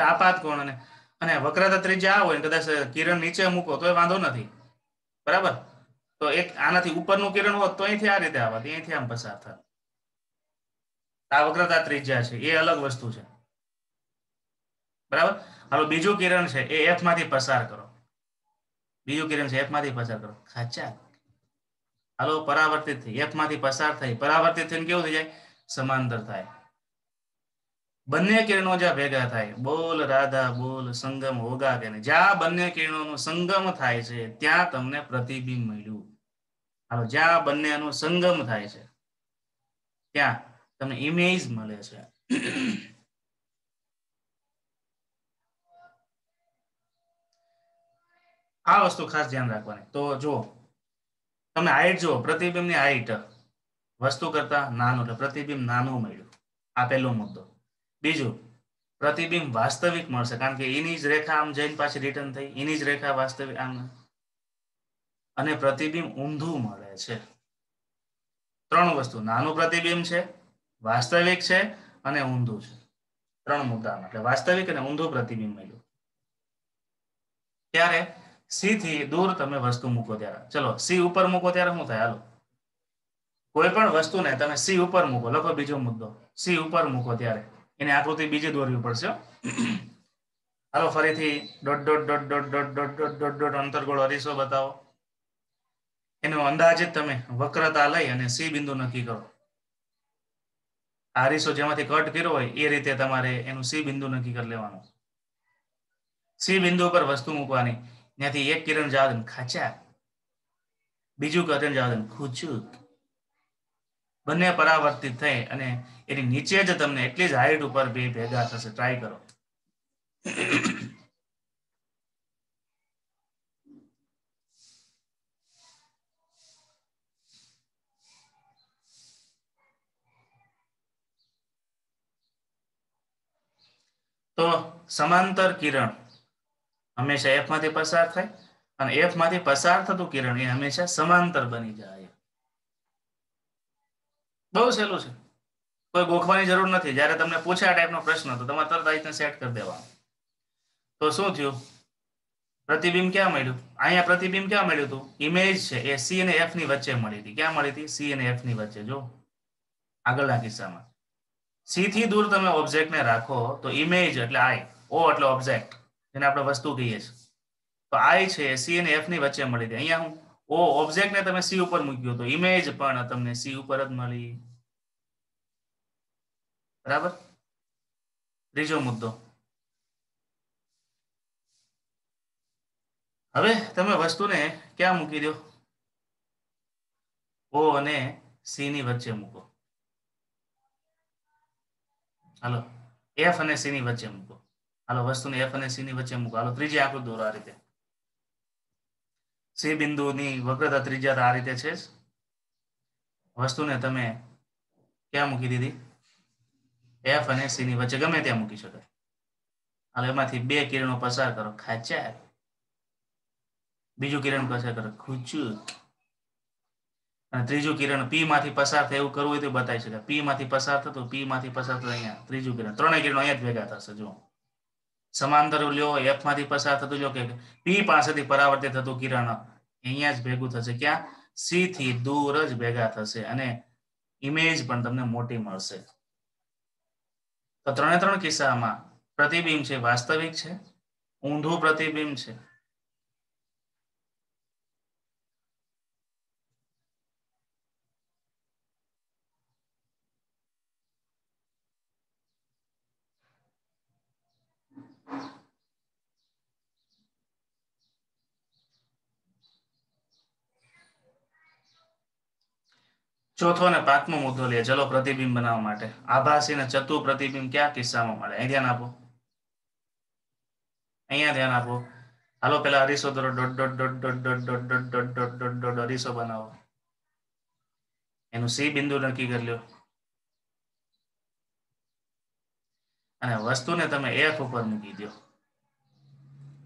આપાત કોણ અને વક્રતા ત્રિજ્યા આ હોય, કદાચ કિરણ નીચે મૂકો તો વાંધો નથી, બરાબર. તો એક આનાથી ઉપરનું કિરણ હોત તો અહીંથી આ રીતે આવત, અહીંથી આમ પસાર થાય. આ વક્રતા ત્રિજ્યા છે, એ અલગ વસ્તુ છે, બરાબર. હાલો, બીજું કિરણ છે એ એફ માંથી પસાર કરો. બીજું કિરણ છે એફ માંથી પસાર કરો. ખાચા. હાલો, પરાવર્તિત થઈ, એફ માંથી પસાર થઈ, પરાવર્તિત થઈને કેવું થઈ જાય? સમાંતર થાય. બંને કિરણો જ્યાં ભેગા થાય, બોલ રાધા બોલ, સંગમ હોગા કે નહીં, જ્યાં બંને કિરણોનો સંગમ થાય છે ત્યાં તમને પ્રતિબિંબ મળ્યું. હાલો, જ્યાં બંનેનો સંગમ થાય છે ત્યાં તમને ઇમેજ મળે છે. આ વસ્તુ ખાસ ધ્યાન રાખવાની. તો જો તમે હાઈટ જુઓ, પ્રતિબિંબની હાઈટ વસ્તુ કરતા નાનું, એટલે પ્રતિબિંબ નાનું મળ્યું. આ પહેલો મુદ્દો. બીજું, પ્રતિબિંબ વાસ્તવિક મળશે, કારણ કે એની જ રેખા આમ જઈને પાછી રિટર્ન થઈ, એની જ રેખા વાસ્તવિક આમ, અને પ્રતિબિંબ ઊંધું મળે છે. ત્રણ વસ્તુ, નાનું પ્રતિબિંબ છે, વાસ્તવિક છે અને ઊંધું છે. ત્રણ મુદ્દા, એટલે વાસ્તવિક અને ઊંધું પ્રતિબિંબ મળ્યું. ત્યારે સી થી દૂર તમે વસ્તુ મૂકો ત્યારે, ચલો સી ઉપર મૂકો ત્યારે શું થાય? હાલો, કોઈ પણ વસ્તુને તમે સી ઉપર મૂકો, લખો બીજો મુદ્દો, સી ઉપર મૂકો ત્યારે એની આકૃતિ બીજી દોરવી પડશે. હાલો, ફરીથી dot dot dot dot dot dot dot dot dot અંતર્ગોળ અરીસો બતાવો. એનો અંદાજિત તમે વક્રતા લઈ અને સી બિંદુ નક્કી કરો. આ અરીસો જેમાંથી કટ કર્યો હોય એ રીતે તમારે એનું સી બિંદુ નક્કી કરી લેવાનું. સી બિંદુ પર વસ્તુ મૂકવાની, ત્યાંથી એક કિરણ જવા દે ખાચા, બીજું કિરણ જવા દે ખૂચુક, બંને પરાવર્તિત થઈ અને એની નીચે જ તમને એટલી જ હાઈટ ઉપર બે ભેગા થશે. ટ્રાય કરો. તો સમાંતર કિરણ હંમેશા એફ માંથી પસાર થાય, અને એફ માંથી પસાર થતું કિરણ એ હંમેશા સમાંતર બની જાય. બહુ સહેલું છે, કોઈ ગોખવાની જરૂર નથી. જયારે તમને પૂછે આ ટાઈપનો પ્રશ્ન તો તમારે તરત આ સેટ કરી દેવાનું. તો શું થયું? પ્રતિબિંબ ક્યાં મળ્યું? અહીંયા પ્રતિબિંબ ક્યાં મળ્યું હતું? ઇમેજ છે એ સી અને એફ ની વચ્ચે મળી હતી. ક્યાં મળી હતી? સી અને એફ ની વચ્ચે. જો આગળના કિસ્સામાં સી થી દૂર તમે ઓબ્જેક્ટને રાખો તો ઇમેજ એટલે આઈ, ઓ એટલે ઓબ્જેક્ટ, જેને આપણે વસ્તુ કહીએ છીએ. તો આઈ છે સી અને એફ ની વચ્ચે મળી હતી. અહીંયા હું ઓ ઓબ્જેક્ટને તમે સી ઉપર મૂક્યો તો ઇમેજ પણ તમને સી ઉપર જ મળી. બરાબર. ત્રીજો મુદ્દો, હવે તમે વસ્તુને ક્યાં મૂકી દો? ઓ અને સી ની વચ્ચે મૂકો. હાલો, એફ અને સી ની વચ્ચે મૂકો. હાલો, વસ્તુને એફ અને સી ની વચ્ચે મૂકો. હાલો, ત્રીજી આકૃતિ દોરો આ રીતે. સી બિંદુની વક્રતા ત્રિજ્યા આ રીતે છે. વસ્તુને તમે ક્યાં મૂકી દીધી? એફ અને સી ની વચ્ચે ગમે ત્યાં મૂકી શકાય. હાલો, એમાંથી બે કિરણો પસાર કરો. ખાચા. બીજું કિરણ પસાર કરો. ખૂચું. અને ત્રીજું કિરણ પી માંથી પસાર થાય એવું કરવું હોય તો બતાવી શકાય. પી માંથી પસાર થતું, પી માંથી પસાર થતું, અહીંયા ત્રીજું કિરણ, ત્રણેય કિરણો અહીંયા જ ભેગા થશે. જો સમાંતર લ્યો, એફ માંથી પસાર થતું લ્યો કે પી પાસેથી પરાવર્તિત થતું કિરણ અહીંયા જ ભેગું થશે. ક્યાં? સી થી દૂર જ ભેગા થશે અને ઇમેજ પણ તમને મોટી મળશે. તો ત્રણ કિસ્સામાં પ્રતિબિંબ છે વાસ્તવિક છે, ઊંધું પ્રતિબિંબ છે. ચોથો અને પાંચમો મુદ્દો લે. ચલો, પ્રતિબિંબ બનાવવા માટે આભાસી અને ચતુ પ્રતિબિંબ કયા કિસ્સામાં મળે? અહીં ધ્યાન આપો, અહીંયા ધ્યાન આપો. હાલો, પેલા અરીસો દોરો. Dot dot dot dot dot dot dot dot dot dot dot અરીસો બનાવો. એનું સી બિંદુ નક્કી કરી લો અને વસ્તુને તમે એફ ઉપર મૂકી દો.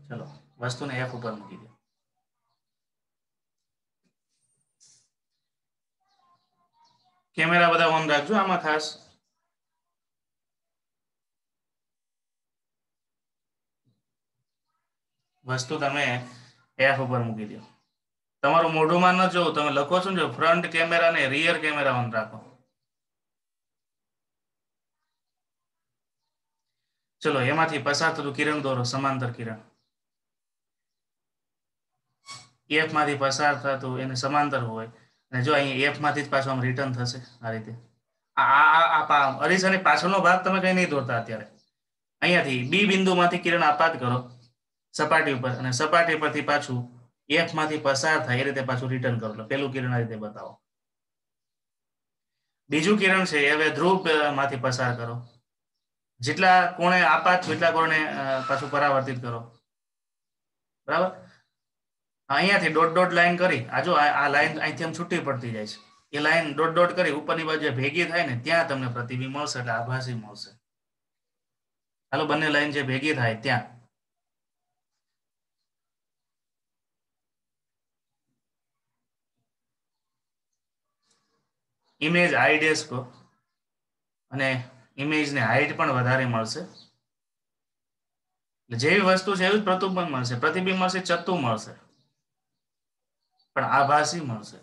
ચલો વસ્તુને એફ ઉપર મૂકી દો. કેમેરા બધા ઓન રાખજો આમાં ખાસ. વસ્તુ તમે એફ ઉપર મૂકી દો. તમારું મોઢુંમાં ન જોવું, તમે લખો છો ને ફ્રન્ટ કેમેરા ને રિયર કેમેરા ઓન રાખો. ચલો એમાંથી પસાર થતું કિરણ દોરો, સમાંતર કિરણ. એફ માંથી પસાર થતું એને સમાંતર હોય અને જો અહીં એફ માંથી જ પાછું આમ રિટર્ન થશે આ રીતે. અરીસાની પાછળનો ભાગ તમે કઈ નહીં દોરતા અત્યારે. અહીંયાથી બી બિંદુમાંથી કિરણ આપાત કરો સપાટી ઉપર અને સપાટી પરથી પાછું એફ માંથી પસાર થાય એ રીતે પાછું રિટર્ન કરો. પેલું કિરણ આ રીતે બતાવો. બીજું કિરણ છે હવે ધ્રુવ માંથી પસાર કરો. જેટલા કોણે આપાત એટલા કોણે પાછું પરાવર્તિત કરો. બરાબર. અહીંયાથી ડોટ ડોટ લાઈન કરી આ જો આ લાઈન અહીંથી આમ છૂટી પડતી જાય છે. એ લાઈન ડોટ ડોટ કરી ઉપરની બાજુ ભેગી થાય ને ત્યાં તમને પ્રતિબિંબ મળશે એટલે આભાસી મળશે. હાલો બંને લાઈન જે ભેગી થાય ત્યાં ઇમેજ આઈડેસ કહો અને ઇમેજને હાઈટ પણ વધારે મળશે. જેવી વસ્તુ છે એવી જ પ્રતિબિંબ મળશે. પ્રતિબિંબ મળશે ચત્તુ મળશે પણ આભાસી મળશે.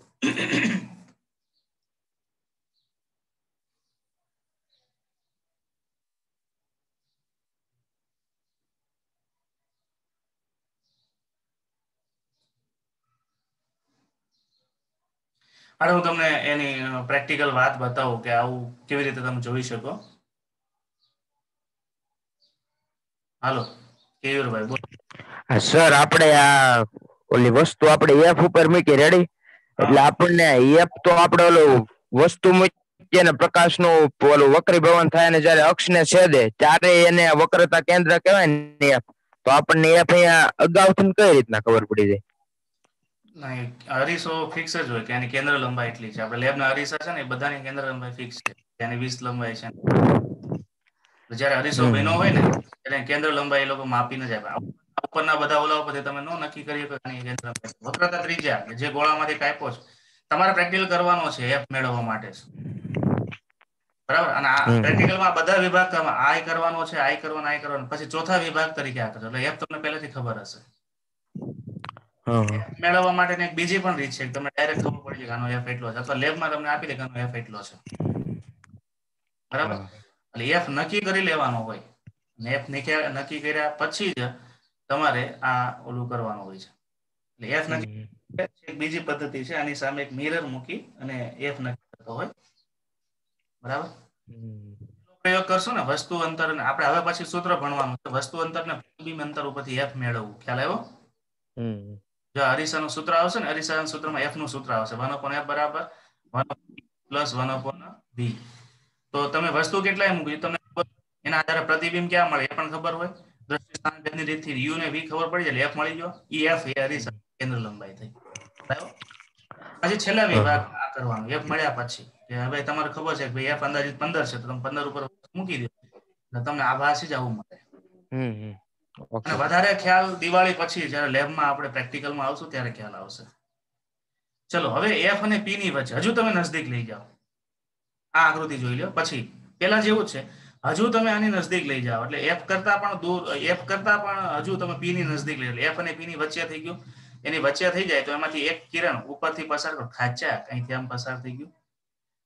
હવે હું તમને એની પ્રેક્ટિકલ વાત બતાવું કે આવું કેવી રીતે તમે જોઈ શકો. હાલો કેયુરભાઈ બોલો. સર આપણે આ ઓલી વસ્તુ આપણે એફ ઉપર મૂકી રેડી એટલે આપણને એફ તો આપણે ઓલું વસ્તુ મૂકીએ ને પ્રકાશનું ઓલું વક્રીભવન થાય ને જ્યારે અક્ષને છેદે ત્યારે એને વક્રતા કેન્દ્ર કહેવાય ને એફ. તો આપણને એફ અહીંયા અગાઉથી કઈ રીતના ખબર પડી જાય? નહીં અરીસો ફિક્સ જ હોય કે એની કેન્દ્ર લંબાઈ એટલી છે. આપણે લેબના અરીસા છે ને એ બધાની કેન્દ્ર લંબાઈ ફિક્સ છે. એની 20 લંબાઈ છે. જયારે અરીસો બન્યો હોય ને એટલે કેન્દ્ર લંબાઈ એ લોકો માપીને જ આપે. ઉપરના બધા ઓલા ઉપરથી તમે નો નક્કી કરી શકો એની કેન્દ્ર લંબાઈ. વક્રતા ત્રિજ્યા કે જે ગોળામાંથી કાપ્યો છે તમારે પ્રેક્ટિકલ કરવાનો છે એફ મેળવવા માટે છે. બરાબર. અને આ પ્રેક્ટિકલમાં બધા વિભાગ આઈ કરવાનો છે, આઈ કરવાનો, આઈ કરવાનો, પછી ચોથા વિભાગ તરીકે આ કરજો એટલે એફ તમને પહેલેથી ખબર હશે. મેળવવા માટેની એક બીજી પણ રીત છે કે તમને ડાયરેક્ટ ખબર પડી જાય કે આનો એફ એટલો છે અથવા લેબમાં તમને આપી દે કે આનો એફ એટલો છે. બરાબર. એટલે એફ નક્કી કરી લેવાનો હોય અને એફ નક્કી કર્યા પછી જ તમારે આ ઓલું કરવાનું હોય છે. એટલે એફ નક્કી એક બીજી પદ્ધતિ છે. આની સામે એક મિરર મૂકી અને એફ નક્કી કરતો હોય. બરાબર. પ્રયોગ કરશું ને વસ્તુ અંતર ને આપણે હવે પછી સૂત્ર ભણવાનું છે. વસ્તુ અંતર ને પ્રતિબિંબ અંતર ઉપરથી એફ મેળવવું. ખ્યાલ આવ્યો? જો અરીસાનું સૂત્ર આવશે ને અરીસાના સૂત્રમાં એફ નું સૂત્ર આવશે 1/f બરાબર 1 + 1/v. તો તમે વસ્તુ કેટલાય મૂકી તમને એના આધારે પ્રતિબિંબ ક્યાં મળે એ પણ ખબર હોય. દ્રષ્ટિ સ્થાનાંતરની રીતથી u ને v ખબર પડી જાય એફ મળી ગયો. ઈ એફ એ અરીસા કેન્દ્ર લંબાઈ થઈ. પછી છેલ્લા વિભાગ આ કરવાનો એફ મળ્યા પછી કે હવે તમારે ખબર છે કે ભાઈ એફ અંદાજિત 15 છે તો તમે 15 ઉપર મૂકી દો એટલે તમને આભાસી જ આવું મળે. અને વધારે ખ્યાલ દિવાળી પછી જ્યારે લેબમાં આપણે પ્રેક્ટિકલમાં આવશું ત્યારે ખ્યાલ આવશે. ચલો હવે એફ અને પી ની વચ્ચે હજુ તમે નજદીક લઈ જાઓ. આ આકૃતિ જોઈ લો. પછી પેલા જેવું જ છે હજુ તમે આની નજદીક લઈ જાઓ એટલે એફ કરતા પણ દૂર, એફ કરતા પણ હજુ તમે પી ની નજદીક લઈ લો. એફ અને પી ની વચ્ચે થઈ ગયું. એની વચ્ચે થઈ જાય તો એમાંથી એક કિરણ ઉપરથી પસાર કરો ખાચા અહીંથી આમ પસાર થઈ ગયું.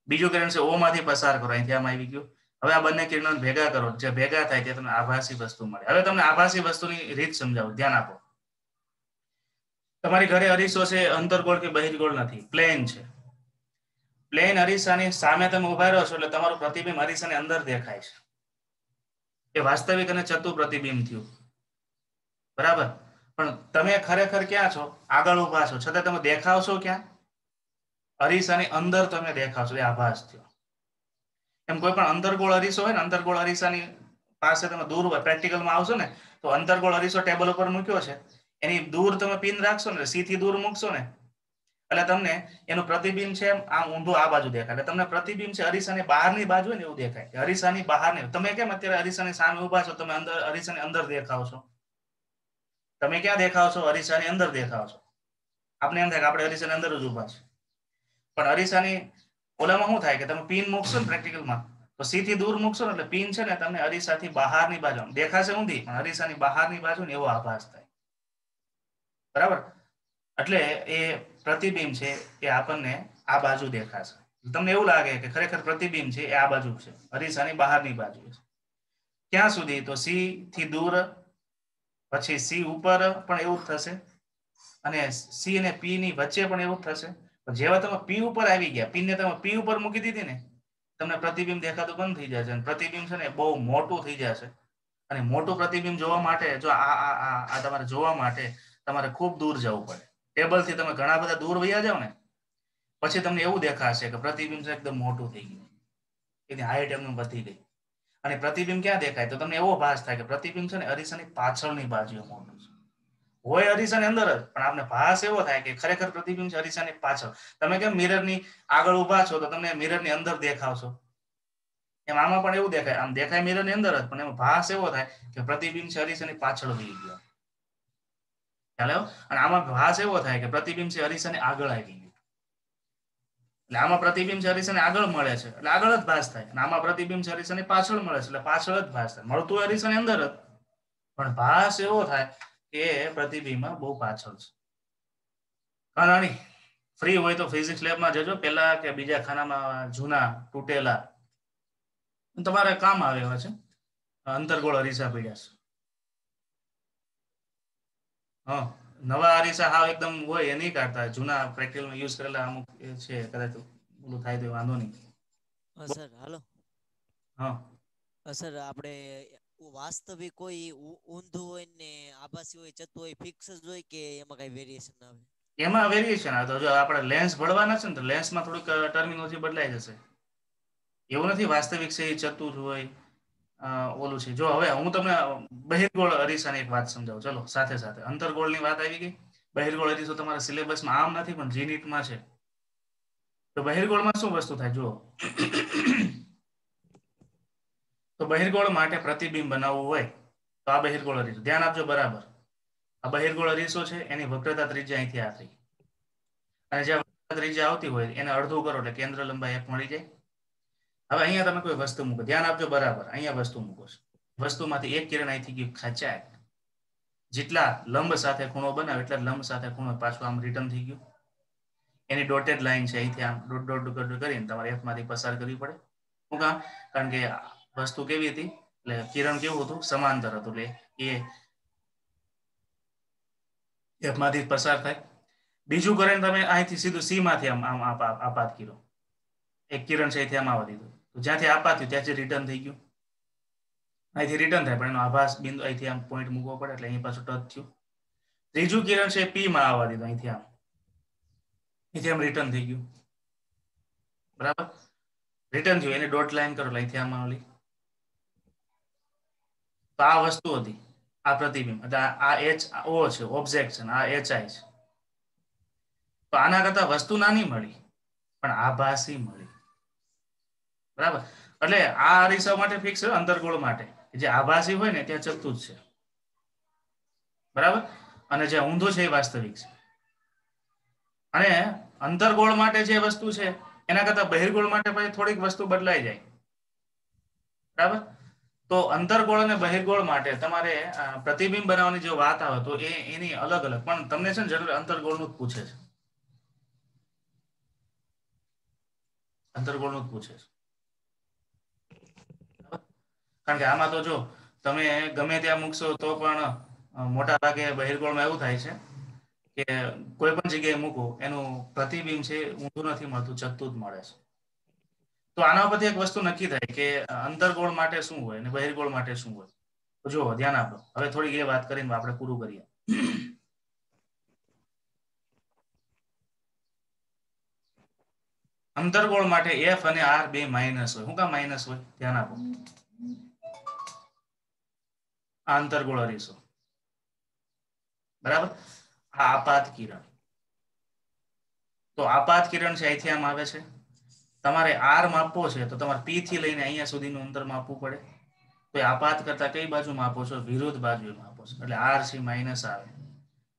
બીજું કિરણ છે ઓ માંથી પસાર કરો અહીંથી આમ આવી ગયું. હવે આ બંને કિરણો ભેગા કરો જે ભેગા થાય તે તમને આભાસી વસ્તુ મળે. હવે તમને આભાસી વસ્તુની રીત સમજાવું, ધ્યાન આપો. તમારી ઘરે અરીસો છે અંતર્ગોળ કે બહિર્ગોળ નથી, પ્લેન છે. પ્લેન અરીસાની સામે તમે ઉભા રહો છો એટલે તમારું પ્રતિબિંબ અરીસાની અંદર દેખાય છે. એ વાસ્તવિક અને ચતુ પ્રતિબિંબ થયું. બરાબર. પણ તમે ખરેખર ક્યાં છો? આગળ ઉભા છો છતાં તમે દેખાવશો ક્યાં? અરીસાની અંદર તમે દેખાવશો. એ આભાસ થયો. એમ કોઈ પણ અંતર્ગોળ અરીસો હોય ને અંતર્ગોળ અરીસાની પાસે તમે દૂર પ્રેક્ટિકલમાં આવશો ને તો અંતર્ગોળ અરીસો ટેબલ ઉપર મૂક્યો છે એની દૂર તમે પિન રાખશો ને સી થી દૂર મૂકશો ને એટલે તમને એનું પ્રતિબિંબ છે આમ ઊંધું આ બાજુ દેખાય. એટલે તમને પ્રતિબિંબ છે અરીસાની બહારની બાજુ હોય ને એવું દેખાય કે અરીસાની બહાર ને. તમે કેમ અત્યારે અરીસાની સામે ઉભા છો, તમે અંદર અરીસાની અંદર દેખાવ છો. તમે ક્યાં દેખાવ છો? અરીસાની અંદર દેખાવ છો. આપણે એમ થાય કે આપણે અરીસાની અંદર જ ઉભા છે, પણ અરીસાની ઓલામાં શું થાય કે તમે પિન મૂકશો ને પ્રેક્ટિકલમાં તો સી થી દૂર મૂકશો ને એટલે પિન છે ને તમને અરીસાથી બહારની બાજુ દેખાશે ઊંધી, પણ અરીસાની બહારની બાજુ ને એવો આભાસ થાય. બરાબર. એટલે એ પ્રતિબિંબ છે એ આપણને આ બાજુ દેખાશે. તમને એવું લાગે કે ખરેખર પ્રતિબિંબ છે એ આ બાજુ છે, અરીસાની બહારની બાજુ છે. ક્યાં સુધી? તો સી થી દૂર, પછી સી ઉપર પણ એવું જ થશે, અને સી અને પી ની વચ્ચે પણ એવું જ થશે. જેવા તમે પી ઉપર આવી ગયા, પી ને તમે પી ઉપર મૂકી દીધી ને, તમને પ્રતિબિંબ દેખાતું બંધ થઈ જશે. પ્રતિબિંબ છે ને બહુ મોટું થઈ જશે. અને મોટું પ્રતિબિંબ જોવા માટે જો આ તમારે જોવા માટે તમારે ખૂબ દૂર જવું પડે. ટેબલ થી તમે ઘણા બધા દૂર વયા જાવ ને પછી તમને એવું દેખાશે કે પ્રતિબિંબ એકદમ મોટું થઈ ગયું, એની હાઈટ એમનું વધી ગઈ. અને પ્રતિબિંબ ક્યાં દેખાય? તો તમને એવો ભાસ થાય કે પ્રતિબિંબ છે ને અરીસાની પાછળની બાજુએ મોટું છે. હોય અરીસાની અંદર જ, પણ આપને ભાસ એવો થાય કે ખરેખર પ્રતિબિંબ છે અરીસાની પાછળ. તમે કેમ મિરરની આગળ ઉભા છો તો તમને મિરરની અંદર દેખાવશો, એમ આમાં પણ એવું દેખાય. આમ દેખાય મિરરની અંદર જ, પણ એમાં ભાસ એવો થાય કે પ્રતિબિંબ છે અરીસાની પાછળ વહી ગયો. ખ્યાલ આવ્યો? અને આમાં ભાસ એવો થાય કે પ્રતિબિંબ છે અરીસાની આગળ આવી ગયું. એટલે આમાં પ્રતિબિંબ છે અરીસાને આગળ મળે છે એટલે આગળ જ ભાસ થાય, અને આમાં પ્રતિબિંબ છે અરીસાની પાછળ મળે છે એટલે પાછળ જ ભાસ થાય. મળતું અરીસાની અંદર જ, પણ ભાસ એવો થાય કે પ્રતિબિંબમાં બહુ પાછળ છે. કારણી ફ્રી હોય તો ફિઝિક્સ લેબમાં જજો, પેલા કે બીજા ખાનામાં જૂના તૂટેલા તમારે કામ આવે એવા છે અંતર્ગોળ અરીસા પડ્યા છે. હા, નવા અરીસા હાવ એકદમ હોય એ નહીં કાઢતા, જૂના પ્રેક્ટિકલમાં યુઝ કરેલા અમુક છે, કદાચ ઓલું થાય તો વાંધો નહીં. Sir hello. હા સર આપણે વાસ્તવિક હોય ઊંધું હોય ને આભાસી હોય ચતું હોય ફિક્સ જ હોય કે એમાં કઈ વેરિએશન આવે? એમાં વેરિએશન આવે તો જો આપણે લેન્સ ભળવાના છે ને તો લેન્સમાં થોડીક ટર્મિનોલોજી બદલાઈ જશે. એવું નથી વાસ્તવિક છે એ ચતું જ હોય ઓલું છે. જો હવે હું તમને બહિર્ગોળ અરીસાની એક વાત સમજાવું. ચલો સાથે સાથે અંતર્ગોળની વાત આવી ગઈ. બહિર્ગોળ અરીસો તમારા સિલેબસમાં આમ નથી પણ જીનીટમાં છે. તો બહિર્ગોળમાં શું વસ્તુ થાય જુઓ. તો બહિર્ગોળ માટે પ્રતિબિંબ બનાવવું હોય તો આ બહિર્ગોળ અરીસો ધ્યાન આપજો બરાબર. આ બહિર્ગોળ અરીસો છે એની વક્રતા ત્રિજ્યા અહીંથી આ થઈ, અને જે ત્રિજ્યા આવતી હોય એને અડધું કરો એટલે કેન્દ્ર લંબાઈ એક મળી જાય. હવે અહીંયા તમે કોઈ વસ્તુ મૂકો, ધ્યાન આપજો બરાબર. અહીંયા વસ્તુ મૂકો છો, વસ્તુમાંથી એક કિરણ અહીંથી ગયું ખેંચાય, જેટલા લંબ સાથે ખૂણો બનાવે એટલા લંબ સાથે ખૂણો પાછું આમ રિટર્ન થઈ ગયું. એની ડોટેડ લાઈન છે અહીંથી આમ ડોટ ડોટ ડોટ કરીને તમારે એફમાંથી પસાર કરવી પડે. શું કામ? કારણ કે વસ્તુ કેવી હતી એટલે કિરણ કેવું હતું? સમાંતર હતું, એટલે એ એફમાંથી પસાર થાય. બીજું કરીને તમે અહીંથી સીધું સી માંથી આમ આમ આપાત કર્યો, એક કિરણ છે અહીંથી આમ આવવા દીધું, તો જ્યાંથી આપાત થયું ત્યાંથી રિટર્ન થઈ ગયું. અહીંથી રિટર્ન થાય પણ એનો આભાસ બિંદુ અહીંથી આમ પોઈન્ટ મૂકવો પડે એટલે અહીં પાછું ટચ થયું. ત્રીજું કિરણ છે પી માં આવવા દીધું, અહીંથી આમ રિટર્ન થઈ ગયું. બરાબર, રિટર્ન થયું એને ડોટ લાઈન કરો અહીંથી આમાં ઓલી. તો આ વસ્તુ હતી, આ પ્રતિબિંબ. આ એચ ઓ છે ઓબ્જેક્ટ છે, આ એચ આઈ છે. તો આના કરતા વસ્તુ નાની મળી પણ આભાસી મળી. બરાબર, એટલે આ અરીસા માટે ફિક્સ છે. અંતર્ગોળ માટે જે આભાસી હોય ને ત્યાં ચતું જ છે. બરાબર, અને જે ઊંધું છે એ વાસ્તવિક છે. અને અંતર્ગોળ માટે જે વસ્તુ છે એના કરતા બહિર્ગોળ માટે પછી થોડીક વસ્તુ બદલાઈ જાય. બરાબર, તો અંતર્ગોળ અને બહિર્ગોળ માટે તમારે પ્રતિબિંબ બનાવવાની જો વાત આવે તો એની અલગ અલગ, પણ તમને છે ને જરૂર અંતર્ગોળનું જ પૂછે છે. અંતર્ગોળનું જ પૂછે છે. કારણ કે આમાં તો જો તમે ગમે ત્યાં મૂકશો તો પણ મોટા ભાગે બહિર્ગોળમાં એવું થાય છે કે કોઈ પણ જગ્યાએ મૂકો એનું પ્રતિબિંબ છે ઊંધું નથી મળતું, ચકતું જ મળે છે. તો આના પરથી એક વસ્તુ નક્કી થાય કે અંતર્ગોળ માટે શું હોય અને બહિર્ગોળ માટે શું હોય. તો જુઓ ધ્યાન આપો. હવે થોડીક એ વાત કરીને આપણે પૂરું કરીએ. અંતર્ગોળ માટે એફ અને આર બે માઇનસ હોય. શું કામ માઇનસ હોય? ધ્યાન આપો. આ અંતર્ગોળ અરીસો, બરાબર, આ આપાત કિરણ. તો આપાત કિરણ છે અહીંથી આમ આવે છે. તમારે આર માપવો છે તો તમારે પી થી લઈને અહીંયા સુધીનું અંતર માપવું પડે. તો આપાત કરતા કઈ બાજુ માપો છો? વિરુદ્ધ બાજુ માપો છો. એટલે આર સી માઇનસ આવે.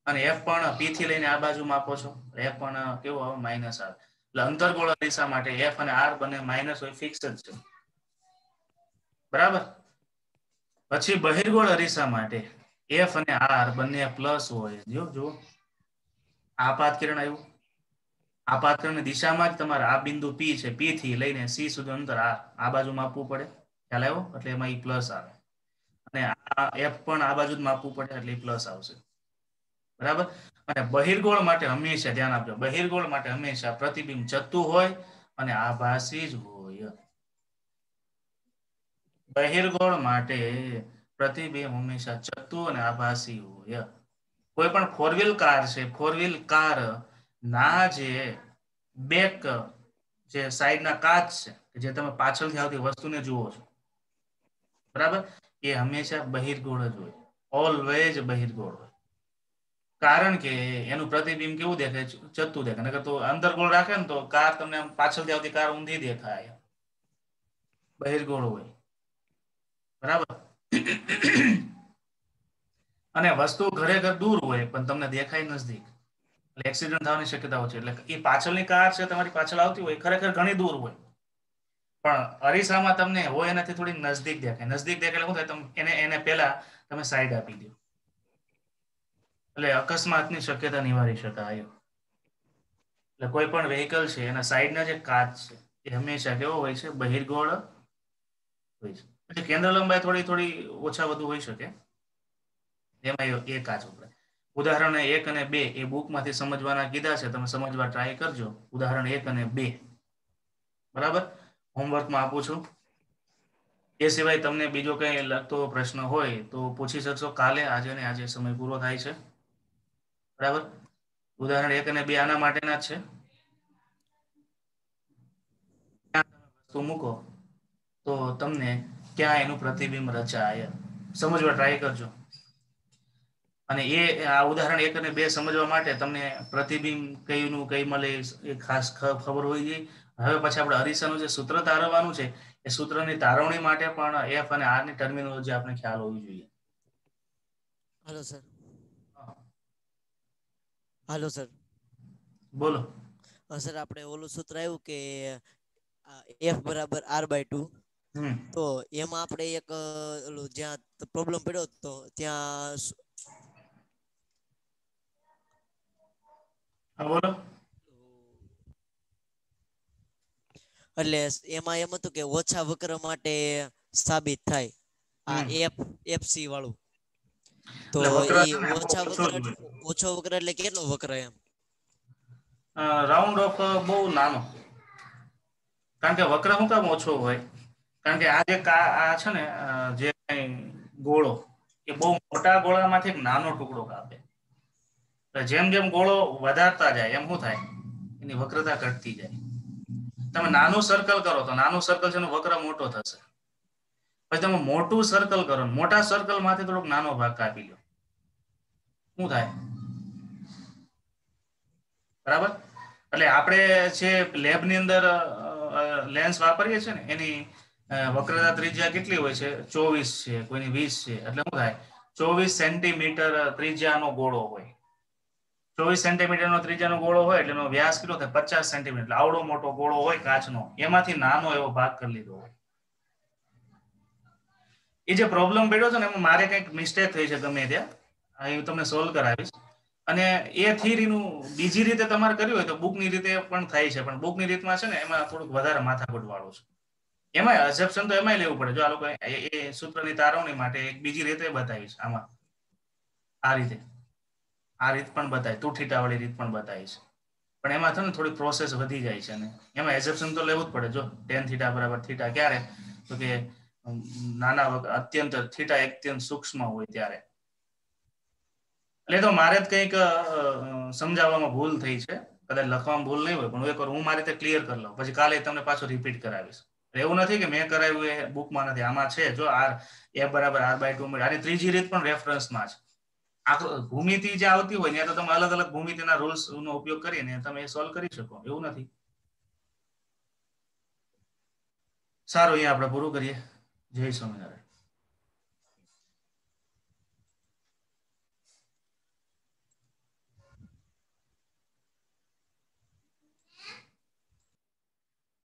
અને એફ પણ પી થી લઈને આ બાજુ માપો છો, એફ પણ કેવું આવે? માઇનસ આવે. એટલે અંતર્ગોળ દિશા માટે એફ અને આર બંને માઇનસ હોય, ફિક્સ જ છે. બરાબર. પછી બહિર્ગોળ અરીસા માટે એફ અને આર બંને પ્લસ હોય. જો આપાત કિરણ આવ્યું. આપાત કિરણની દિશામાં જ તમારે આ બિંદુ પી છે, પી થી લઈને સી સુધી અંતર આ બાજુ માપવું પડે. ખ્યાલ આવ્યો? એટલે એમાં ઈ પ્લસ આવે. અને આ એફ પણ આ બાજુ જ માપવું પડે એટલે પ્લસ આવશે. બરાબર. અને બહિર્ગોળ માટે હંમેશા ધ્યાન આપજો, બહિર્ગોળ માટે હંમેશા પ્રતિબિંબ ચત્તુ હોય અને આભાસી જ હોય. બહિર્ગોળ માટે પ્રતિબિંબ હંમેશા ચત્તુ અને આભાસી હોય. કોઈ પણ ફોર વ્હીલ કાર છે, ફોર વ્હીલ કાર ના જે બેક જે સાઈડના કાચ છે, જે તમે પાછળથી આવતી વસ્તુને જુઓ છો, બરાબર, એ હંમેશા બહિર્ગોળ જ હોય. ઓલવેઝ બહિર્ગોળ હોય. કારણ કે એનું પ્રતિબિંબ કેવું દેખાય? ચત્તુ દેખાય. નકર તો અંતર્ગોળ રાખે ને તો કાર તમને પાછળથી આવતી કાર ઊંધી દેખાય. બહિર્ગોળ હોય. બરાબર. અને વસ્તુ ખરેખર દૂર હોય પણ તમને દેખાય નજદીક, એટલે એક્સિડન્ટ થવાની શક્યતાઓ છે. એટલે એ પાછળની કાર છે તમારી પાછળ આવતી હોય, ખરેખર ઘણી દૂર હોય, પણ અરીસામાં તમને હોય એનાથી થોડી નજદીક દેખાય. નજદીક દેખાય એટલે શું થાય? તમે એને પહેલા તમે સાઈડ આપી દો, એટલે અકસ્માતની શક્યતા નિવારી શકાય. એટલે કોઈ પણ વ્હીકલ છે એના સાઈડના જે કાચ છે એ હંમેશા કેવો હોય છે? બહિર્ગોળ હોય છે. પછી કેન્દ્ર લંબાઈ થોડી ઓછા વધુ હોઈ શકે, એમાં એ કાચ વપરાય. ઉદાહરણ 1 અને 2 એ બુકમાંથી સમજવાના કીધા છે, તમે સમજવા ટ્રાય કરજો. ઉદાહરણ 1 અને 2 બરાબર હોમવર્કમાં આપું છું. એ સિવાય તમને બીજો કઈ લગતો પ્રશ્ન હોય તો પૂછી શકશો કાલે. આજે ને આજે સમય પૂરો થાય છે. બરાબર. ઉદાહરણ 1 અને 2 આના માટેના જ છે. વસ્તુ મૂકો તો તમને ક્યાં એનું પ્રતિબિંબ રચાય, સમજવા ટ્રાય કરજો. અને આ ઉદાહરણ 1 અને 2 સમજવા માટે તમને પ્રતિબિંબ કઈનું કઈ મળે એ ખાસ ખબર હોવી જોઈએ. હવે પછી આપણે અરીસાનું જે સૂત્ર તારવવાનું છે એ સૂત્રની તારવણી માટે પણ એફ અને આર ની ટર્મિનોલોજી આપણે ખ્યાલ હોવી જોઈએ. Hello sir. Hello sir. બોલો. સર આપણે ઓલું સૂત્ર આવ્યું કે એફ બરાબર r/2. તો એમાં આપણે એક જ્યાં પ્રોબ્લેમ પડ્યો તો ત્યાં હા બોલો. એટલે એમાં એમ હતું કે ઓછા વક્ર માટે સાબિત થાય આ એફસી વાળું. તો એટલે વક્ર ઈ છે ને બહુ ઓછા ઓછો વક્ર જ હોય. ઓછો વક્ર એટલે કેટલો વક્ર એમ? રાઉન્ડ ઓફ બહુ નાનો. કારણ કે વક્ર શું કામ ઓછો હોય? કારણ કે આ છે ને જે ગોળો એ બહુ મોટા ગોળામાંથી એક નાનો ટુકડો કાપે. જેમ જેમ ગોળો વધારતા જાય એમ શું થાય? એની વક્રતા ઘટતી જાય. તમે નાનું સર્કલ કરો તો નાનું સર્કલ છે એનો વક્ર મોટો થશે. પછી તમે મોટું સર્કલ કરો, મોટા સર્કલ માંથી થોડોક નાનો ભાગ કાપી લો, શું થાય? બરાબર. એટલે આપણે જે લેબની અંદર લેન્સ વાપરીએ છીએ ને એની વક્રતા ત્રિજ્યા કેટલી હોય છે? 24 છે, કોઈની 20 છે. એટલે શું થાય? 24 સેન્ટીમીટર ત્રિજ્યાનો ગોળો હોય. 24 સેન્ટીમીટરનો ત્રિજ્યાનો ગોળો હોય એટલે એનો વ્યાસ કેટલો થાય? 50 સેન્ટીમીટર. એટલે આવડો મોટો ગોળો હોય કાચનો, એમાંથી નાનો એવો ભાગ કરી લીધો હોય. એ જે પ્રોબ્લેમ પડ્યો છે ને એમાં મારે કંઈક મિસ્ટેક થઈ છે ગમે ત્યાં, હું તમને સોલ્વ કરાવીશ. અને એ થિયરીનું બીજી રીતે તમારે કર્યું હોય તો બુકની રીતે પણ થાય છે, પણ બુકની રીતમાં છે ને એમાં થોડુંક વધારે માથાકૂટ વાળું છે. એમાં અઝમ્પશન તો એમાંય લેવું પડે. જો આ લોકો એ સૂત્રની તારવણી માટે એક બીજી રીતે બતાવીશ આમાં, આ રીતે, આ રીત પણ બતાવી, 2θ વાળી રીત પણ બતાવી છે. પણ એમાં છે ને થોડી પ્રોસેસ વધી જાય છે અને એમાં એઝમ્પશન તો લેવું જ પડે. જો tan θ = θ ક્યારે? તો કે નાના અત્યંત થીટા અત્યંત સૂક્ષ્મ હોય ત્યારે. એટલે તો મારે જ કંઈક સમજાવવામાં ભૂલ થઈ છે, કદાચ લખવામાં ભૂલ નહીં હોય, પણ હું એકવાર હું મારી રીતે ક્લિયર કરી લઉં, પછી કાલે તમને પાછું રિપીટ કરાવીશ. એવું નથી કે મેં કરાવ્યું એ બુકમાં નથી, આમાં છે. જો f = r/2 આની ત્રીજી રીત પણ રેફરન્સમાં છે. ભૂમિતિ જે આવતી હોય ત્યાં તો તમે અલગ અલગ ભૂમિતિના રૂલ્સ નો ઉપયોગ કરીને તમે સોલ્વ કરી શકો, એવું નથી. સારું, અહીંયા આપણે પૂરું કરીએ. જય સ્વામિનારાયણ.